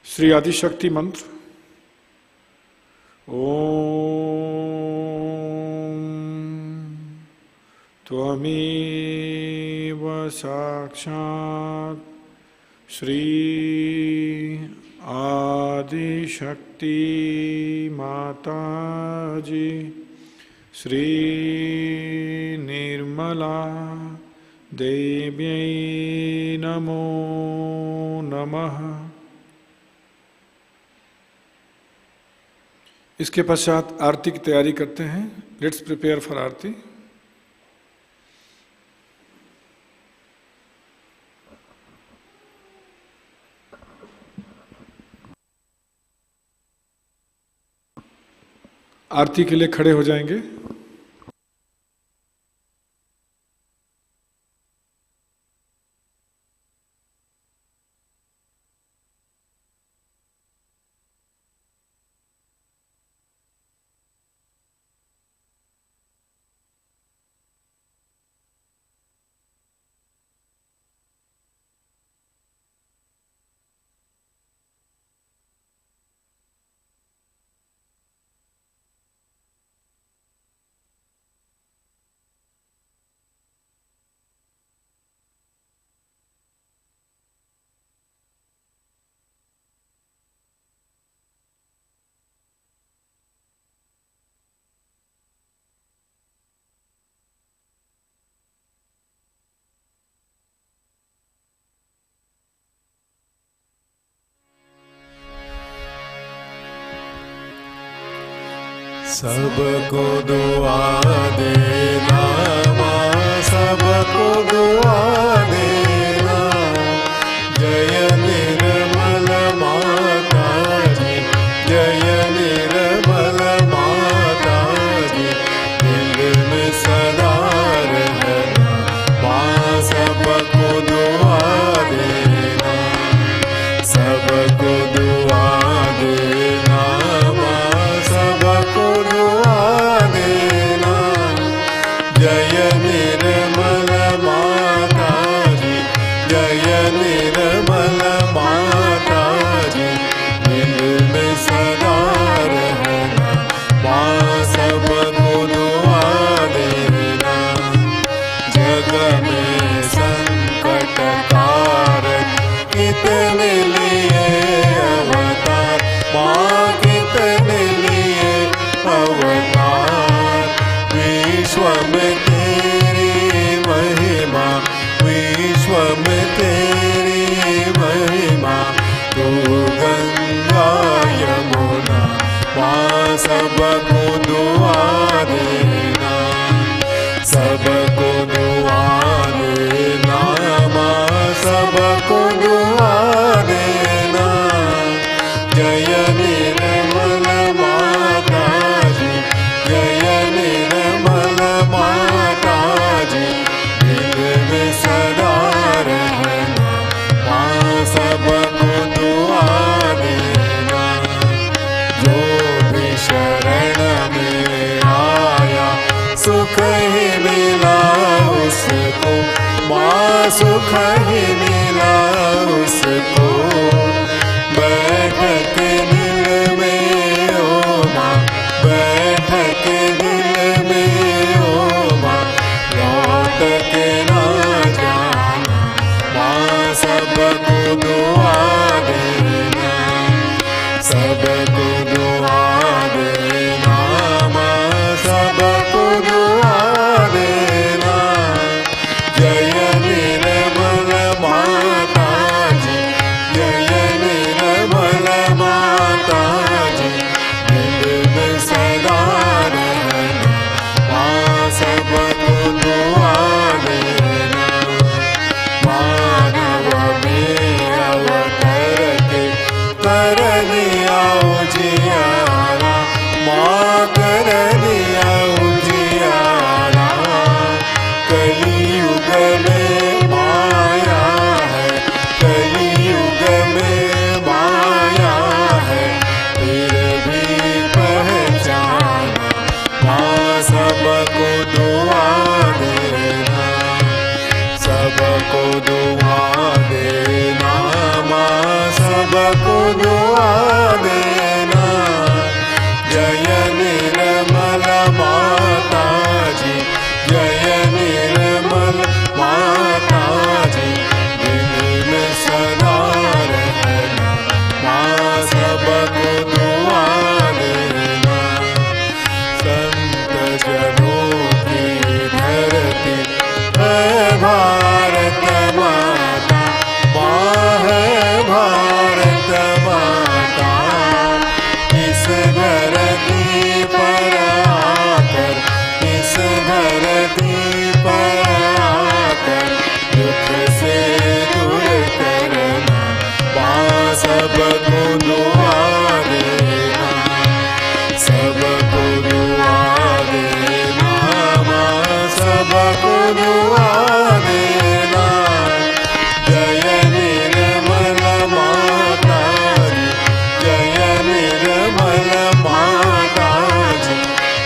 श्री आदिशक्ति मंत्र। ओम त्वमेव साक्षात् श्री आदिशक्ति माताजी श्री निर्मला देव्यै नमो नमः। इसके पश्चात आरती की तैयारी करते हैं। लेट्स प्रिपेयर फॉर आरती। आरती के लिए खड़े हो जाएंगे। सबको दुआ देना माँ, सबको दुआ देना। जय निर्मल माता जी, जय निर्मल माता जी। दिल में सदा रहना माँ, सबको दुआ देना, सबको दुआ देना माँ, सबको दुआ देना। जय निर्मल माता जी, जय निर्मल माता जी। दिल में सदा रहना माँ, सबको दुआ देना। जग में संकट कारक कितने लिए अवतार माँ, कितने लिए अवतार। विश्व में तेरी महिमा, विश्व में तेरी महिमा। तू गंगा यमुना माँ, सबको दुआ देना, सबको दुआ देना माँ, सबको दुआ देना। जय निर्मल माता जी, जय निर्मल माता जी। दिल में सदा रहना माँ, सबको दुआ देना। जो भी शरण में आया सुख ही मिला उसको माँ, सुख ही मिला उसको। बैठक दिल में ओ माँ, बैठक दिल में ओ माँ। लौट के ना जाना माँ, सबको दुआ देना, सबको दुआ देना माँ, सबको दुआ देना। जय निर्मल माता जी, जय निर्मल माता जी। दिल में सदा रहना माँ, सबको दुआ देना। मानव में अवतर के कर लिया उजियारा माँ, कर लिया उजियारा। कलियुग में माया है, कलियुग में माया है। फिर भी पहचाना माँ, सबको दुआ देना, सबको दुआ देना निर्मल माताजी, जय निर्मल माताजी, दिल में सदा रहना, माँ सबको दुआ देना। संत जनों की धरती है भारत माता, माँ है भारत माता। इस धरती पर आकर, इस धरती पर आकर, दुख से दूर करना, माँ सबको दुआ देना, सबको दुआ देना, माँ सबको दुआ देना। जय निर्मल माताजी, जय निर्मल माताजी,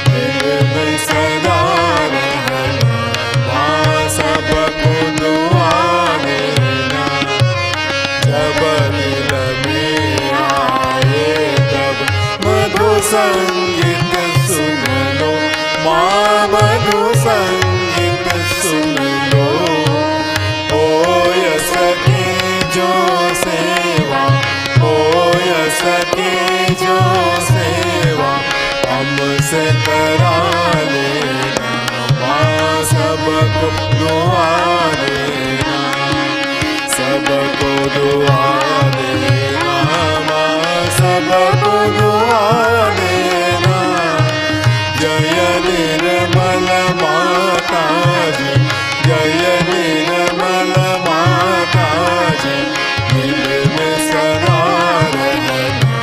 दिल में सदा रहना, माँ सबको दुआ देना। जब दिल में आए तब मधु संगीत सुन लो, माँ मधु संगीत सुन लो। होय सके जो सेवा, होय सके जो सेवा, हमसे करा लेना, माँ सबको दुआ देना, सबको दुआ देना, माँ सबको दुआ देना। जय निर्मल माताजी, जय निर्मल माताजी, दिल में सदा रहना,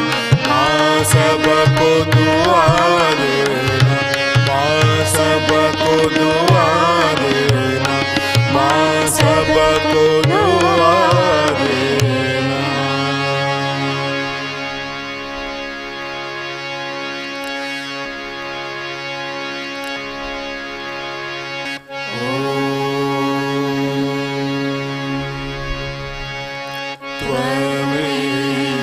माँ सबको दुआ देना, माँ सबको दुआ देना, माँ सबको दुआ देना। त्वमेव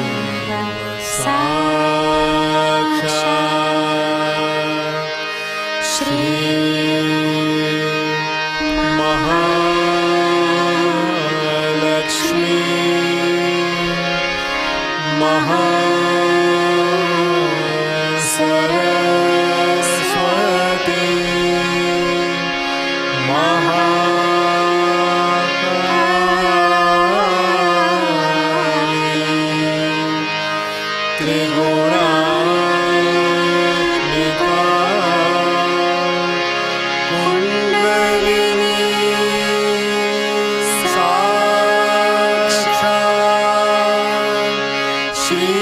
साक्षात् श्री महालक्ष्मी, महासरस्वती, महाकाली, त्रिगुणात्मिका, कुंडलिनी साक्षात् श्री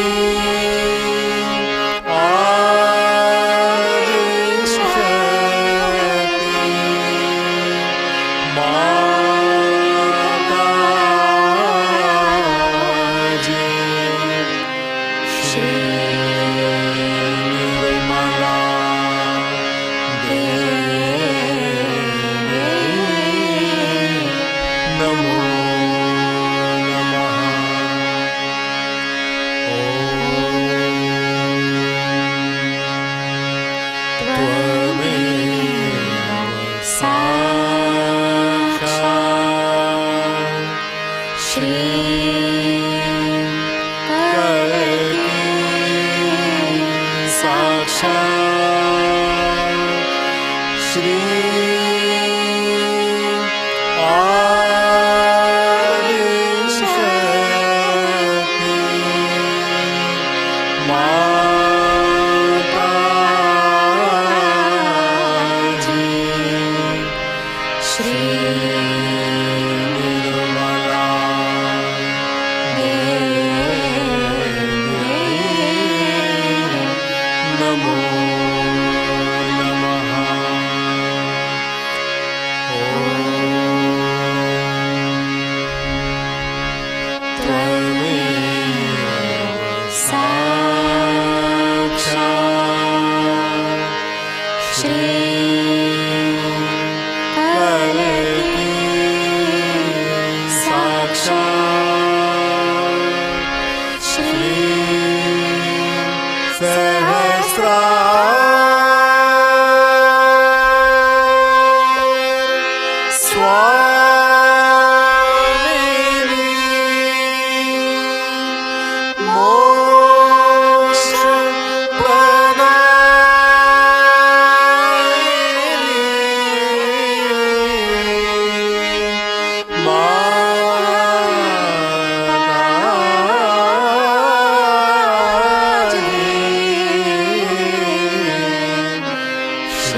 आदिशक्ति, माताजी, श्री निर्मला देवी, नमो नमः। त्वमेव साक्षात् श्री साक्षात् श्री आदिशक्ति, माताजी, श्री निर्मला देवी, नमो नमः। त्वमेव साक्षात् श्री साक्षात् Shri सहस्रारा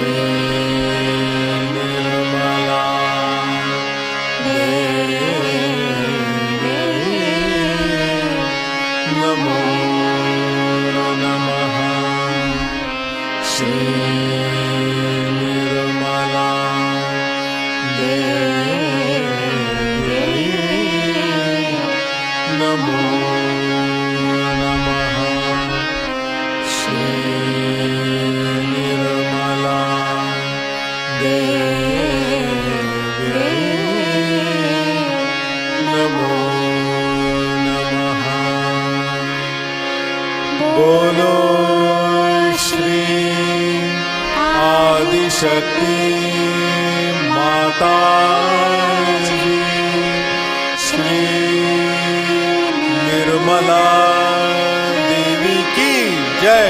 Shri Nirmala Devi Namo Namaha Shri Nirmala Devi Namo Namaha Shri Nirmala Devi Namo Namaha Bolo Shri Adi Shakti Mataji Shri Nirmala Devi की जय।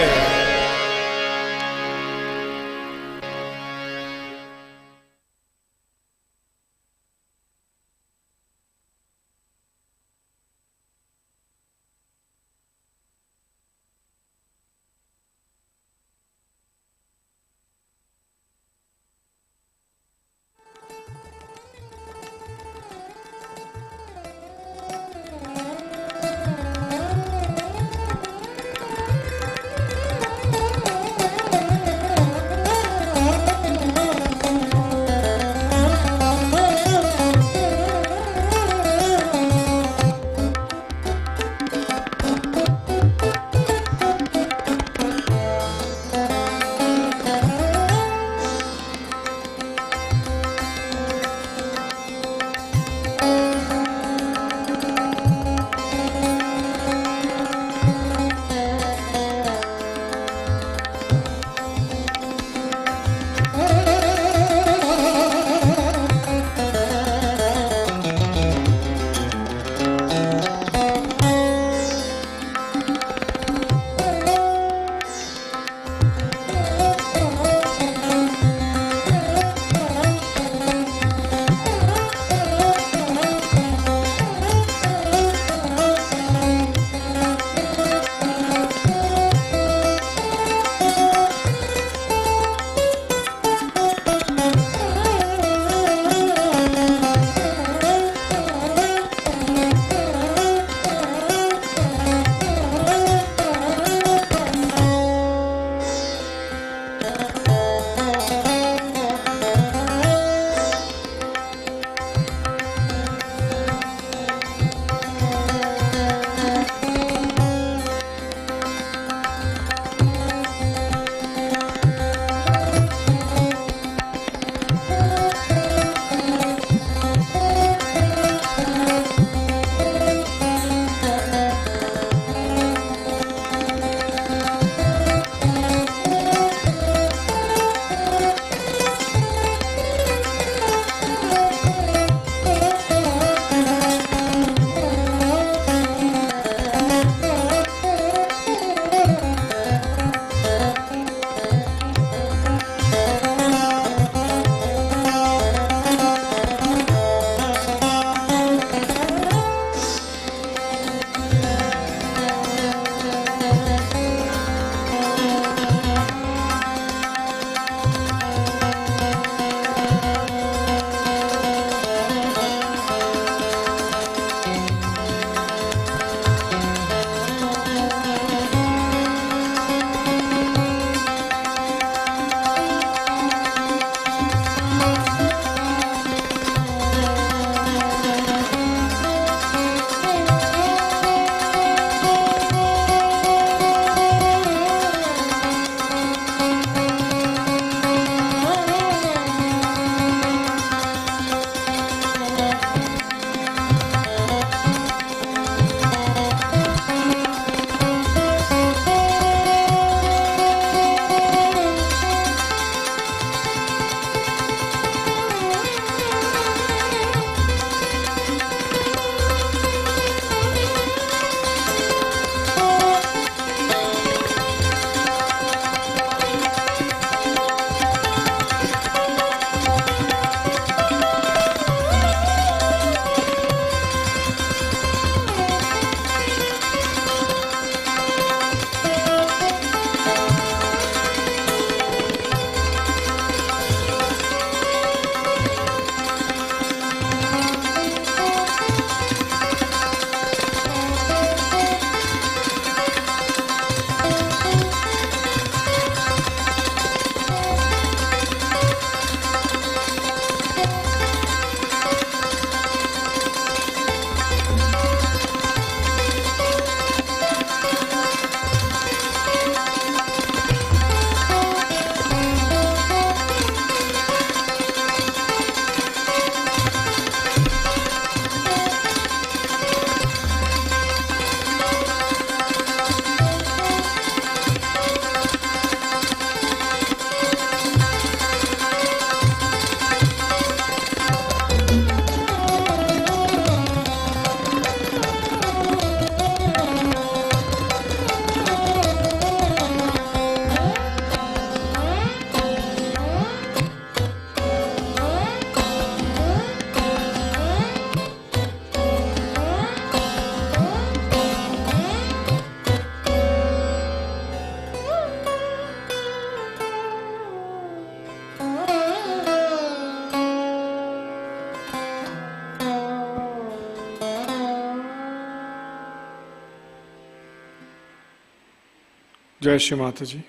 जय श्री माता जी।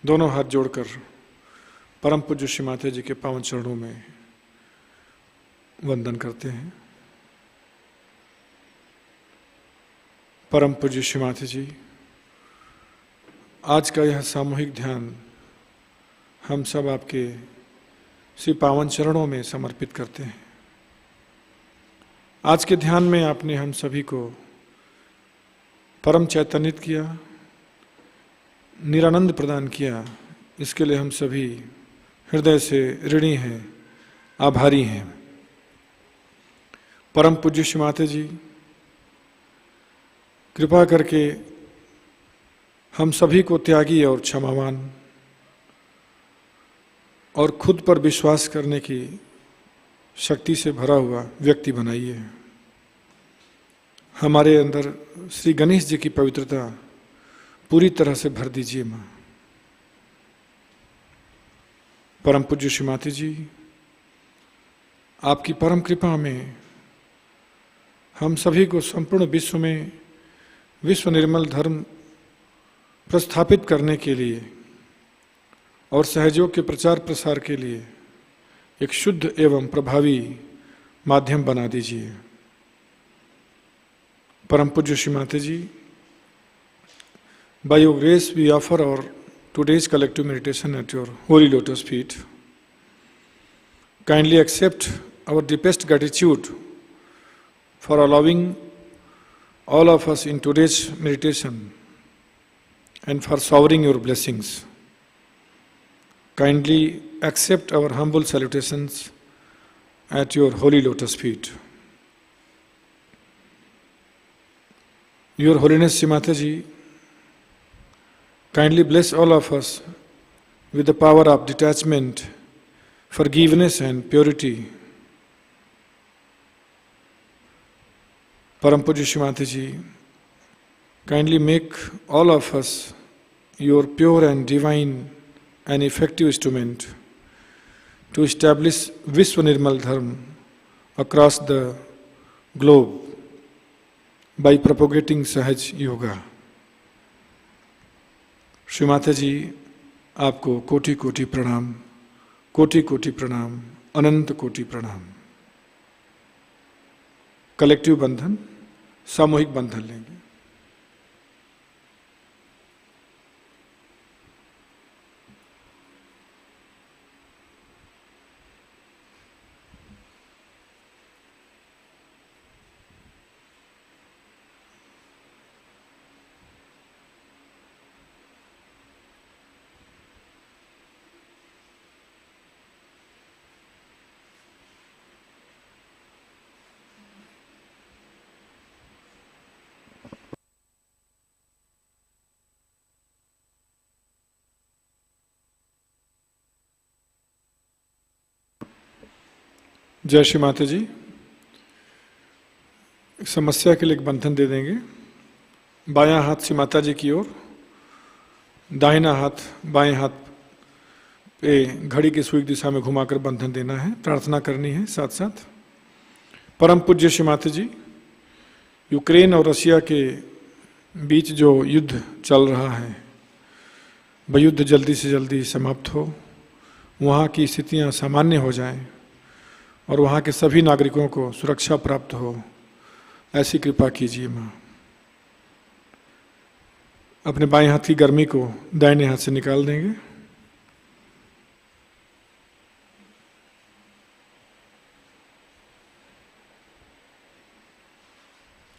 दोनों हाथ जोड़कर परम पूज्य श्री माता जी के पावन चरणों में वंदन करते हैं। परम पूज्य श्री माता जी, आज का यह सामूहिक ध्यान हम सब आपके श्री पावन चरणों में समर्पित करते हैं। आज के ध्यान में आपने हम सभी को परम चैतन्यित किया, निरानंद प्रदान किया। इसके लिए हम सभी हृदय से ऋणी हैं, आभारी हैं। परम पूज्य श्री माता जी, कृपा करके हम सभी को त्यागी और क्षमावान और खुद पर विश्वास करने की शक्ति से भरा हुआ व्यक्ति बनाइए। हमारे अंदर श्री गणेश जी की पवित्रता पूरी तरह से भर दीजिए माँ। परम पूज्य श्री माता जी, आपकी परम कृपा में हम सभी को संपूर्ण विश्व में विश्व निर्मल धर्म प्रस्थापित करने के लिए और सहयोग के प्रचार प्रसार के लिए एक शुद्ध एवं प्रभावी माध्यम बना दीजिए। परम पूज्य श्री माता जी, by your grace we offer our today's collective meditation at your holy lotus feet. Kindly accept our deepest gratitude for allowing all of us in today's meditation and for showering your blessings. Kindly accept our humble salutations at your holy lotus feet. Your Holiness Shri Mataji, kindly bless all of us with the power of detachment, forgiveness and purity. Param Pujya Shri Mataji, kindly make all of us your pure and divine and effective instrument to establish Vishwa Nirmal Dharma across the globe by propagating Sahaj Yoga. Shri Mata जी, आपको कोटि कोटि प्रणाम, कोटि कोटि प्रणाम, अनंत कोटि प्रणाम। Collective बंधन, सामूहिक बंधन लेंगे। जय श्री माता जी। एक समस्या के लिए एक बंधन दे देंगे। बायां हाथ श्री माता जी की ओर, दाहिना हाथ बाएं हाथ पे घड़ी की सुई दिशा में घुमाकर बंधन देना है। प्रार्थना करनी है साथ साथ। परम पूज्य श्री माता जी, यूक्रेन और रशिया के बीच जो युद्ध चल रहा है, वह युद्ध जल्दी से जल्दी समाप्त हो, वहाँ की स्थितियाँ सामान्य हो जाएं और वहाँ के सभी नागरिकों को सुरक्षा प्राप्त हो, ऐसी कृपा कीजिए माँ। अपने बाएं हाथ की गर्मी को दाहिने हाथ से निकाल देंगे।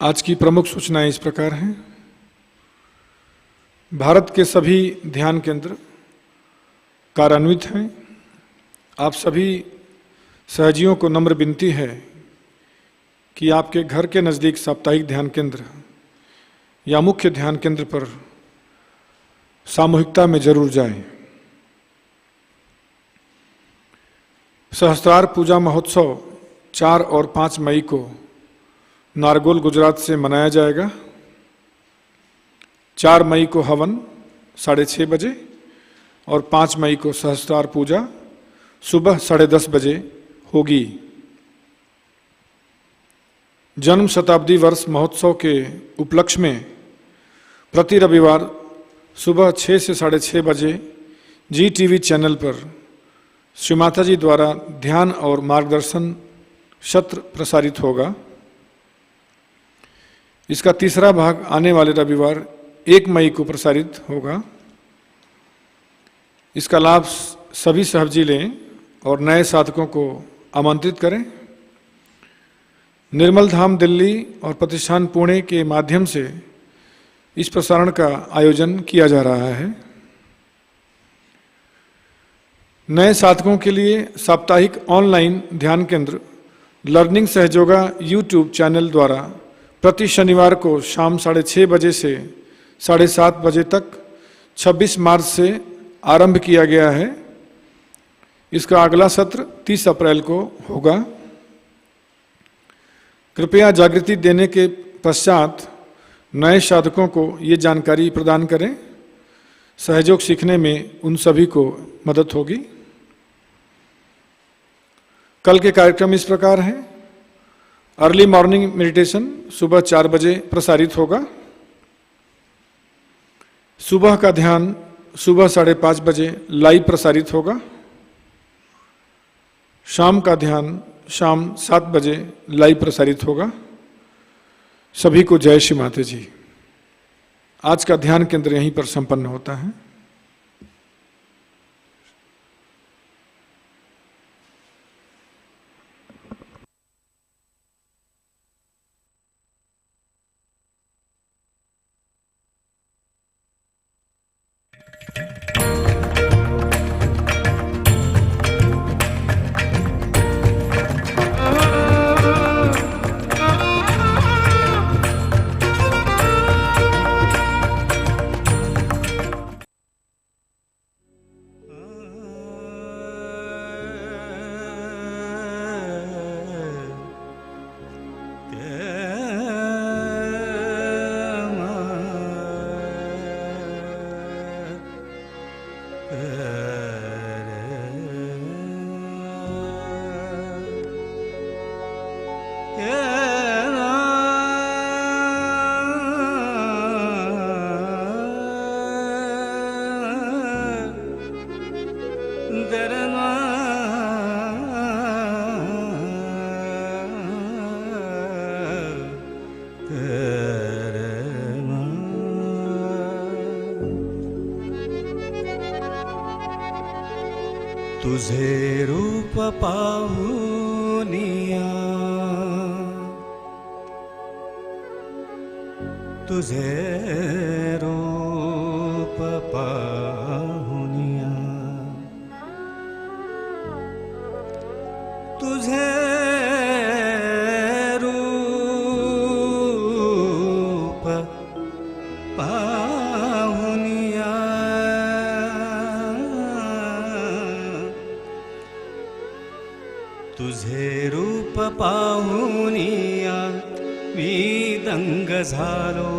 आज की प्रमुख सूचनाएं इस प्रकार हैं। भारत के सभी ध्यान केंद्र कार्यान्वित हैं। आप सभी सहजियों को नम्र विनती है कि आपके घर के नज़दीक साप्ताहिक ध्यान केंद्र या मुख्य ध्यान केंद्र पर सामूहिकता में जरूर जाएं। सहस्रार पूजा महोत्सव 4 और 5 मई को नारगोल गुजरात से मनाया जाएगा। 4 मई को हवन 6:30 बजे और 5 मई को सहस्रार पूजा सुबह 10:30 बजे होगी। जन्म शताब्दी वर्ष महोत्सव के उपलक्ष्य में प्रति रविवार सुबह 6 से 6:30 बजे जी टीवी चैनल पर श्री माताजी द्वारा ध्यान और मार्गदर्शन सत्र प्रसारित होगा। इसका तीसरा भाग आने वाले रविवार 1 मई को प्रसारित होगा। इसका लाभ सभी साहबजी लें और नए साधकों को आमंत्रित करें। निर्मल धाम दिल्ली और प्रतिष्ठान पुणे के माध्यम से इस प्रसारण का आयोजन किया जा रहा है। नए साधकों के लिए साप्ताहिक ऑनलाइन ध्यान केंद्र लर्निंग सहयोगा यूट्यूब चैनल द्वारा प्रति शनिवार को शाम 6:30 बजे से 7:30 बजे तक 26 मार्च से आरंभ किया गया है। इसका अगला सत्र 30 अप्रैल को होगा। कृपया जागृति देने के पश्चात नए साधकों को ये जानकारी प्रदान करें। सहयोग सीखने में उन सभी को मदद होगी। कल के कार्यक्रम इस प्रकार हैं। अर्ली मॉर्निंग मेडिटेशन सुबह 4 बजे प्रसारित होगा। सुबह का ध्यान सुबह 5:30 बजे लाइव प्रसारित होगा। शाम का ध्यान शाम 7 बजे लाइव प्रसारित होगा। सभी को जय श्री माता जी। आज का ध्यान केंद्र यहीं पर संपन्न होता है। तुझे रूप पाहुनिया, तुझे रूप पाहुनिया, तुझे रूप पाहुनिया, तुझे रूप पाहुनिया मी दंग झालो,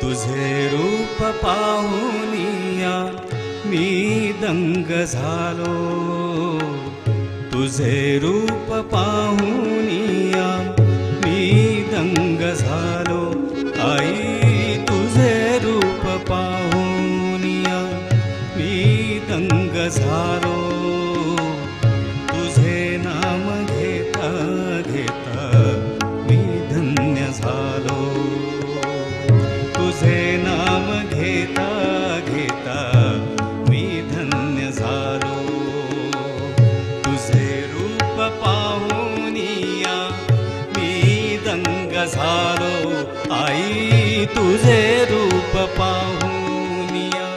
तुझे रूप पाहुनिया मी दंग झालो, तुझे रूप पाहुनिया मी दंग झालो, आई तुझे रूप पाहुनिया मी दंग झालो, तुझे नाम घेता घेता मी धन्य झालो, तुझे नाम घेता घेता मी धन्य झालो, तुझे रूप पाहुनिया मी दंग झालो, आई तुझे रूप पाहुनिया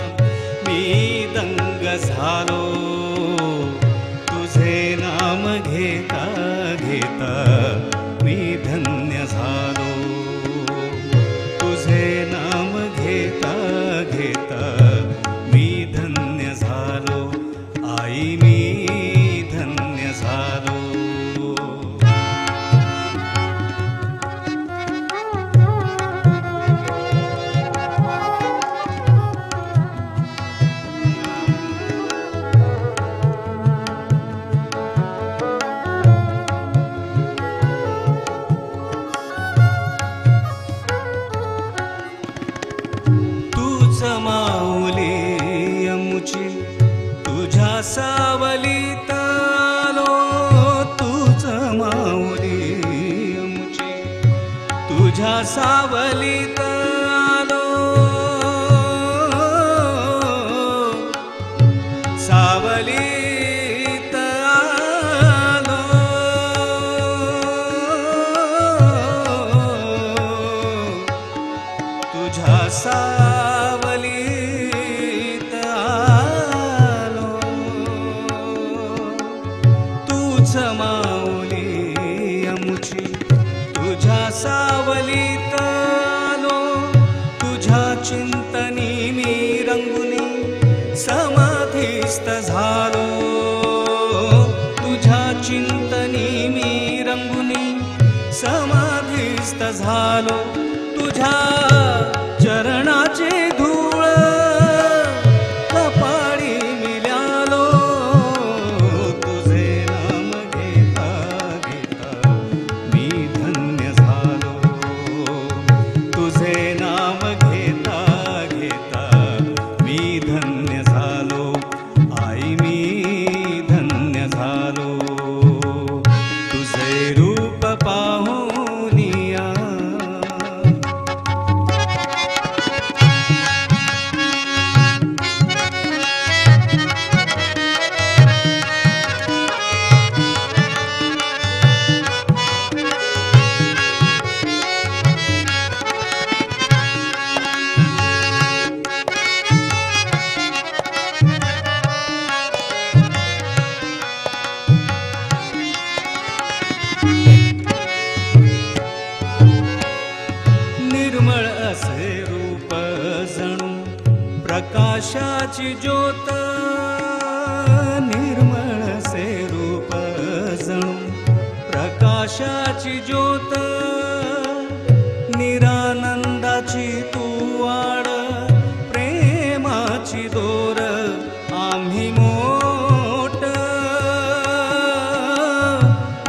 मी दंग झालो, तुझे नाम घेता घेता मी धन्य झालो, तुझे नाम घेता घेता मी धन्य झालो, आई मी धन्य झालो. तुझ्या सावलीत आलो, सावलीत आलो, तुझ्या सावलीत आलो, तूच माऊली अमुची तुझ्या सावलीत आलो, तुझ्या चिंतनी मी रंगुनी समाधीस्थ झालो, तुझ्या चिंतनी मी रंगुनी समाधीस्थ झालो, तुझ्या चरणाची धूळ कपाळी मिळालो, तुझे नाम घेता घेता मी धन्य झालो, तुझे नाम घेता घेता मी धन्य झालो, आई मी धन्य झालो, तुझे रूप पाहुनिया. निर्मळ असे रूप जणू प्रकाशाची ज्योत, निर्मळ असे रूप जणू प्रकाशाची ज्योत, निरानंदाची तू वाड प्रेमाची दोर आम्ही मोठ,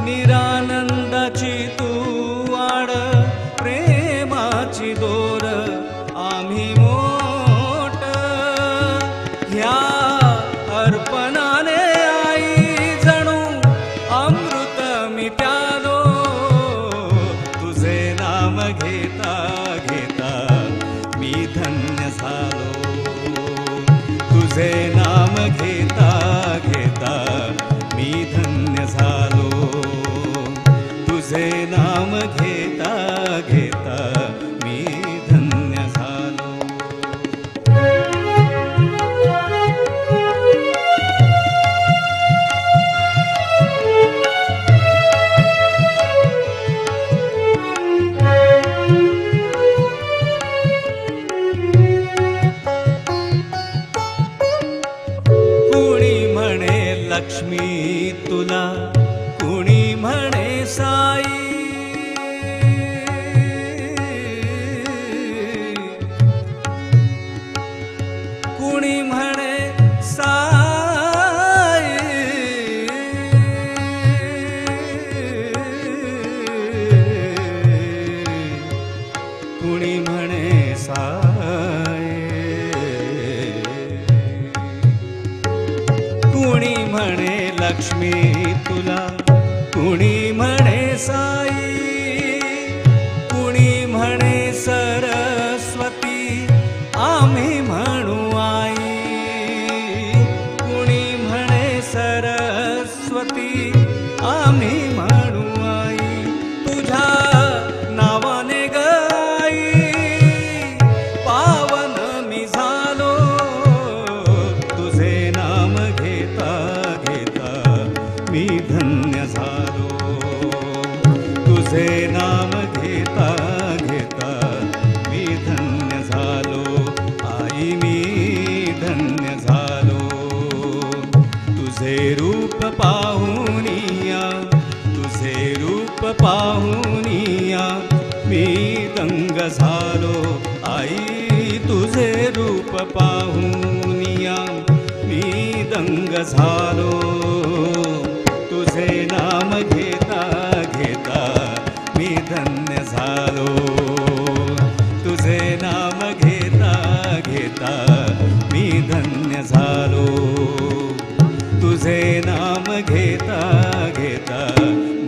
निरानंदाची तू वाड प्रेमाची दोर आम्ही मोठ, ह्या अर्पणाने आई जणू अमृत मी प्यालो, तुझे नाम घेता घेता मी धन्य झालो, तुझे नाम घेता घेता मी धन्य झालो, तुझे नाम घेता घेता मी धन्य झालो. कुणी म्हणे लक्ष्मी तुला, कुणी म्हणे साई, कुणी म्हणे साई, कुणी म्हणे साई, कुणी म्हणे लक्ष्मी तुला, कुणी म्हणे साई, कुणी म्हणे सरस्वती आम्ही म्हणू आई, कुणी म्हणे सरस्वती आम्ही म्हणू आई, तुझ्या नावाने गाई पावन मी झालो, तुझे नाम घेता घेता मी धन्य झालो, तुझे नाम घेता घेता मी धन्य झालो, आई मी धन्य झालो, तुझे रूप पाहुनिया, तुझे रूप पाहुनिया मी दंग झालो, आई तुझे रूप पाहुनिया मी दंग झालो, तुझे नाम घेता घेता मी धन्य झालो, तुझे नाम घेता घेता मी धन्य झालो, तुझे नाम घेता घेता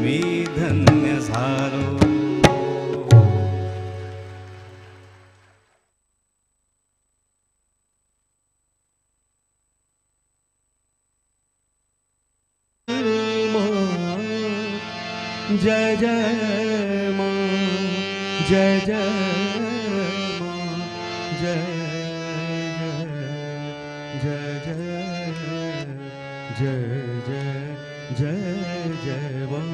मी धन्य झालो. जय जय माँ, जय जय माँ, जय जय जय जय जय जय जय माँ।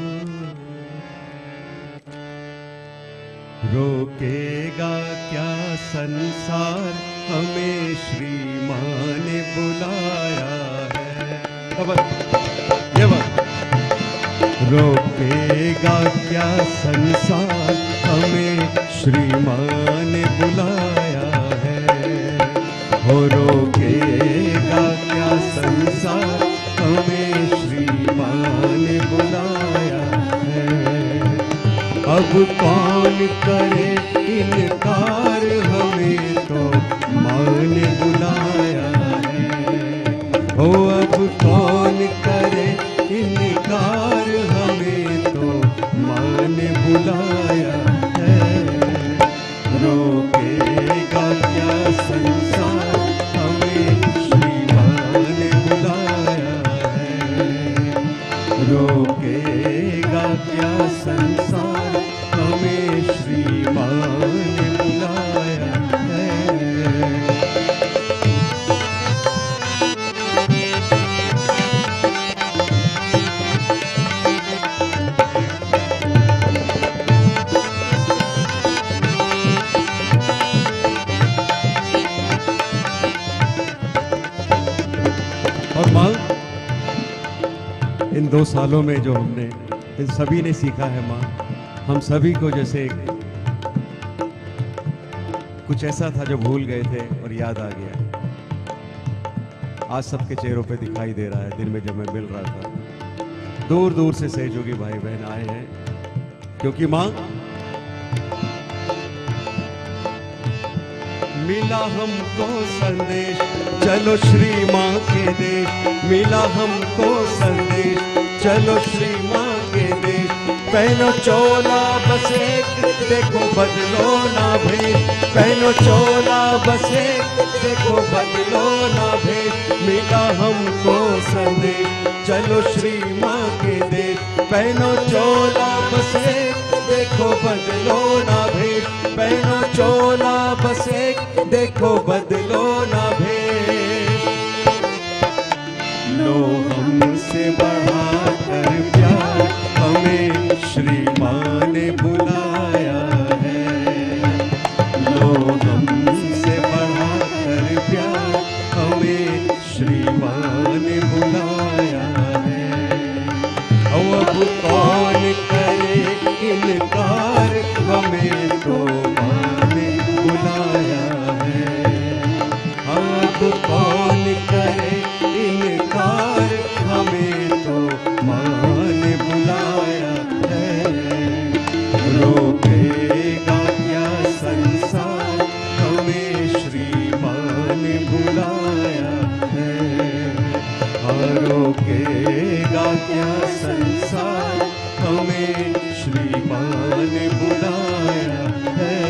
रोकेगा क्या संसार, हमें श्री माँ ने बुलाया है। रोकेगा क्या संसार, हमें श्री माँ ने बुलाया है। हो रोकेगा क्या संसार, हमें श्री माँ ने बुलाया है। अब कौन करे इनकार, हमें तो माँ ने बुलाया है। हो अब कौन करे इनकार, हमें तो माँ ने बुलाया है। रोकेगा क्या संसार, हमें श्री माँ ने बुलाया है। रोकेगा क्या संसार, हमें श्री माँ ने बुलाया है। और माँ, इन 2 सालों में जो हमने इन सभी ने सीखा है माँ, हम सभी को जैसे कुछ ऐसा था जो भूल गए थे और याद आ गया। आज सबके चेहरों पे दिखाई दे रहा है। दिन में जब मैं मिल रहा था, दूर दूर से सहयोगी भाई बहन आए हैं, क्योंकि माँ मिला हमको संदेश, चलो श्री माँ के देश। मिला हमको संदेश, चलो श्री माँ के देश। पहनो चोला बस एक, देखो बदलो ना भेष। पहनो चोला बस एक, देखो बदलो ना भेष। मिला हमको संदेश, चलो श्री माँ के देश। पहनो चोला बस एक, देखो बदलो ना भेष। पहनो चोला बस एक, देखो बदलो ना भेष। लो हमसे बढ़ाकर प्यार, हमें श्री माँ ने बुलाया है। लो हमसे बढ़ाकर प्यार, हमें श्री माँ ने बुलाया है। अब कौन करे इनकार, हमें तो माँ ने बुलाया है। अब कौन करे इनकार, हमें तो माँ ने बुलाया है। रोकेगा क्या संसार, हमें श्री माँ ने बुलाया है। रोकेगा क्या संसार, हमें श्री माँ ने बुलाया है।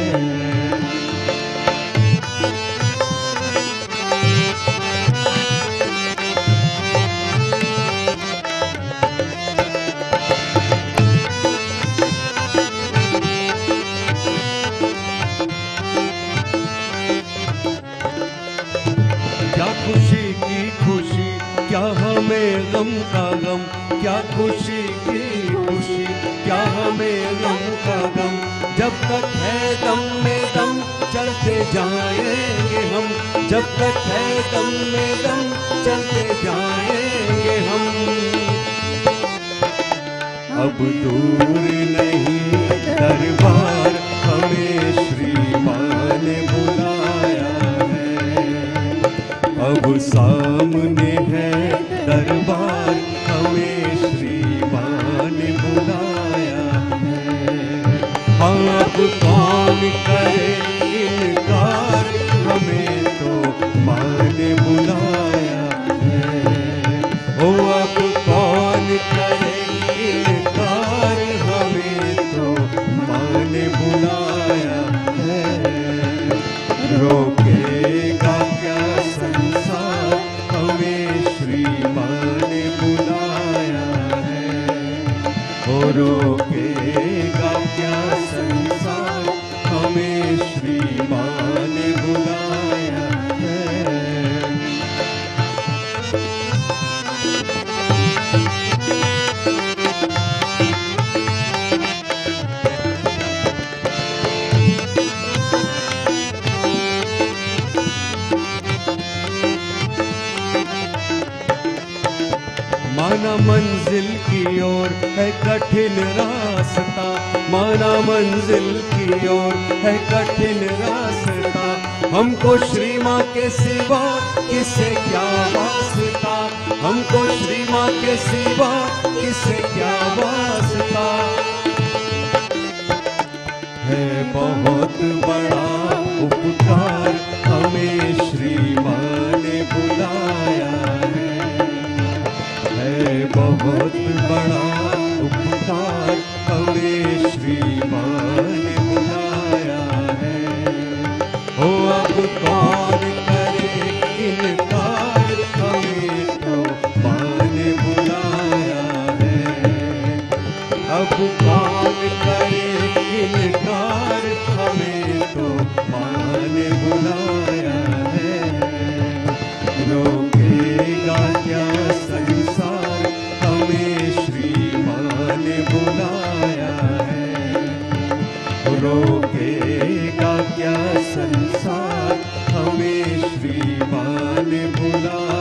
क्या खुशी की खुशी, क्या हमें गम का गम। क्या खुशी की खुशी, क्या हमें गम का गम। जब तक है दम में दम, चलते जाएंगे हम। जब तक है दम में दम, चलते जाएंगे हम। अब दूर नहीं दरबार, हमें श्री माँ ने बुलाया है। अब सामने है दरबार, हमें श्री माँ ने बुलाया है। अब कौन करे इनकार, हमें तो माँ ने बुलाया है। ओ अब कौन करे इनकार, हमें तो माँ ने बुलाया माना मंजिल की ओर है कठिन रास्ता, माना मंजिल की ओर है कठिन रास्ता। हमको श्री माँ के सिवा किसे क्या वास्ता, हमको श्री माँ के सिवा किसे क्या वास्ता। है बहुत बड़ा उपकार हमें श्री माँ ने बुलाया है बहुत बड़ा उपकार हमें श्री माँ ने बुलाया है। हो अब कौन करे इनकार, हमें तो माँ ने बुलाया है। अब कौन करे इनकार, हमें तो माँ ने बुलाया है। रोकेगा क्या संसार, हमें श्री माँ ने बुलाया है। रोकेगा क्या संसार, हमें श्री माँ ने बुलाया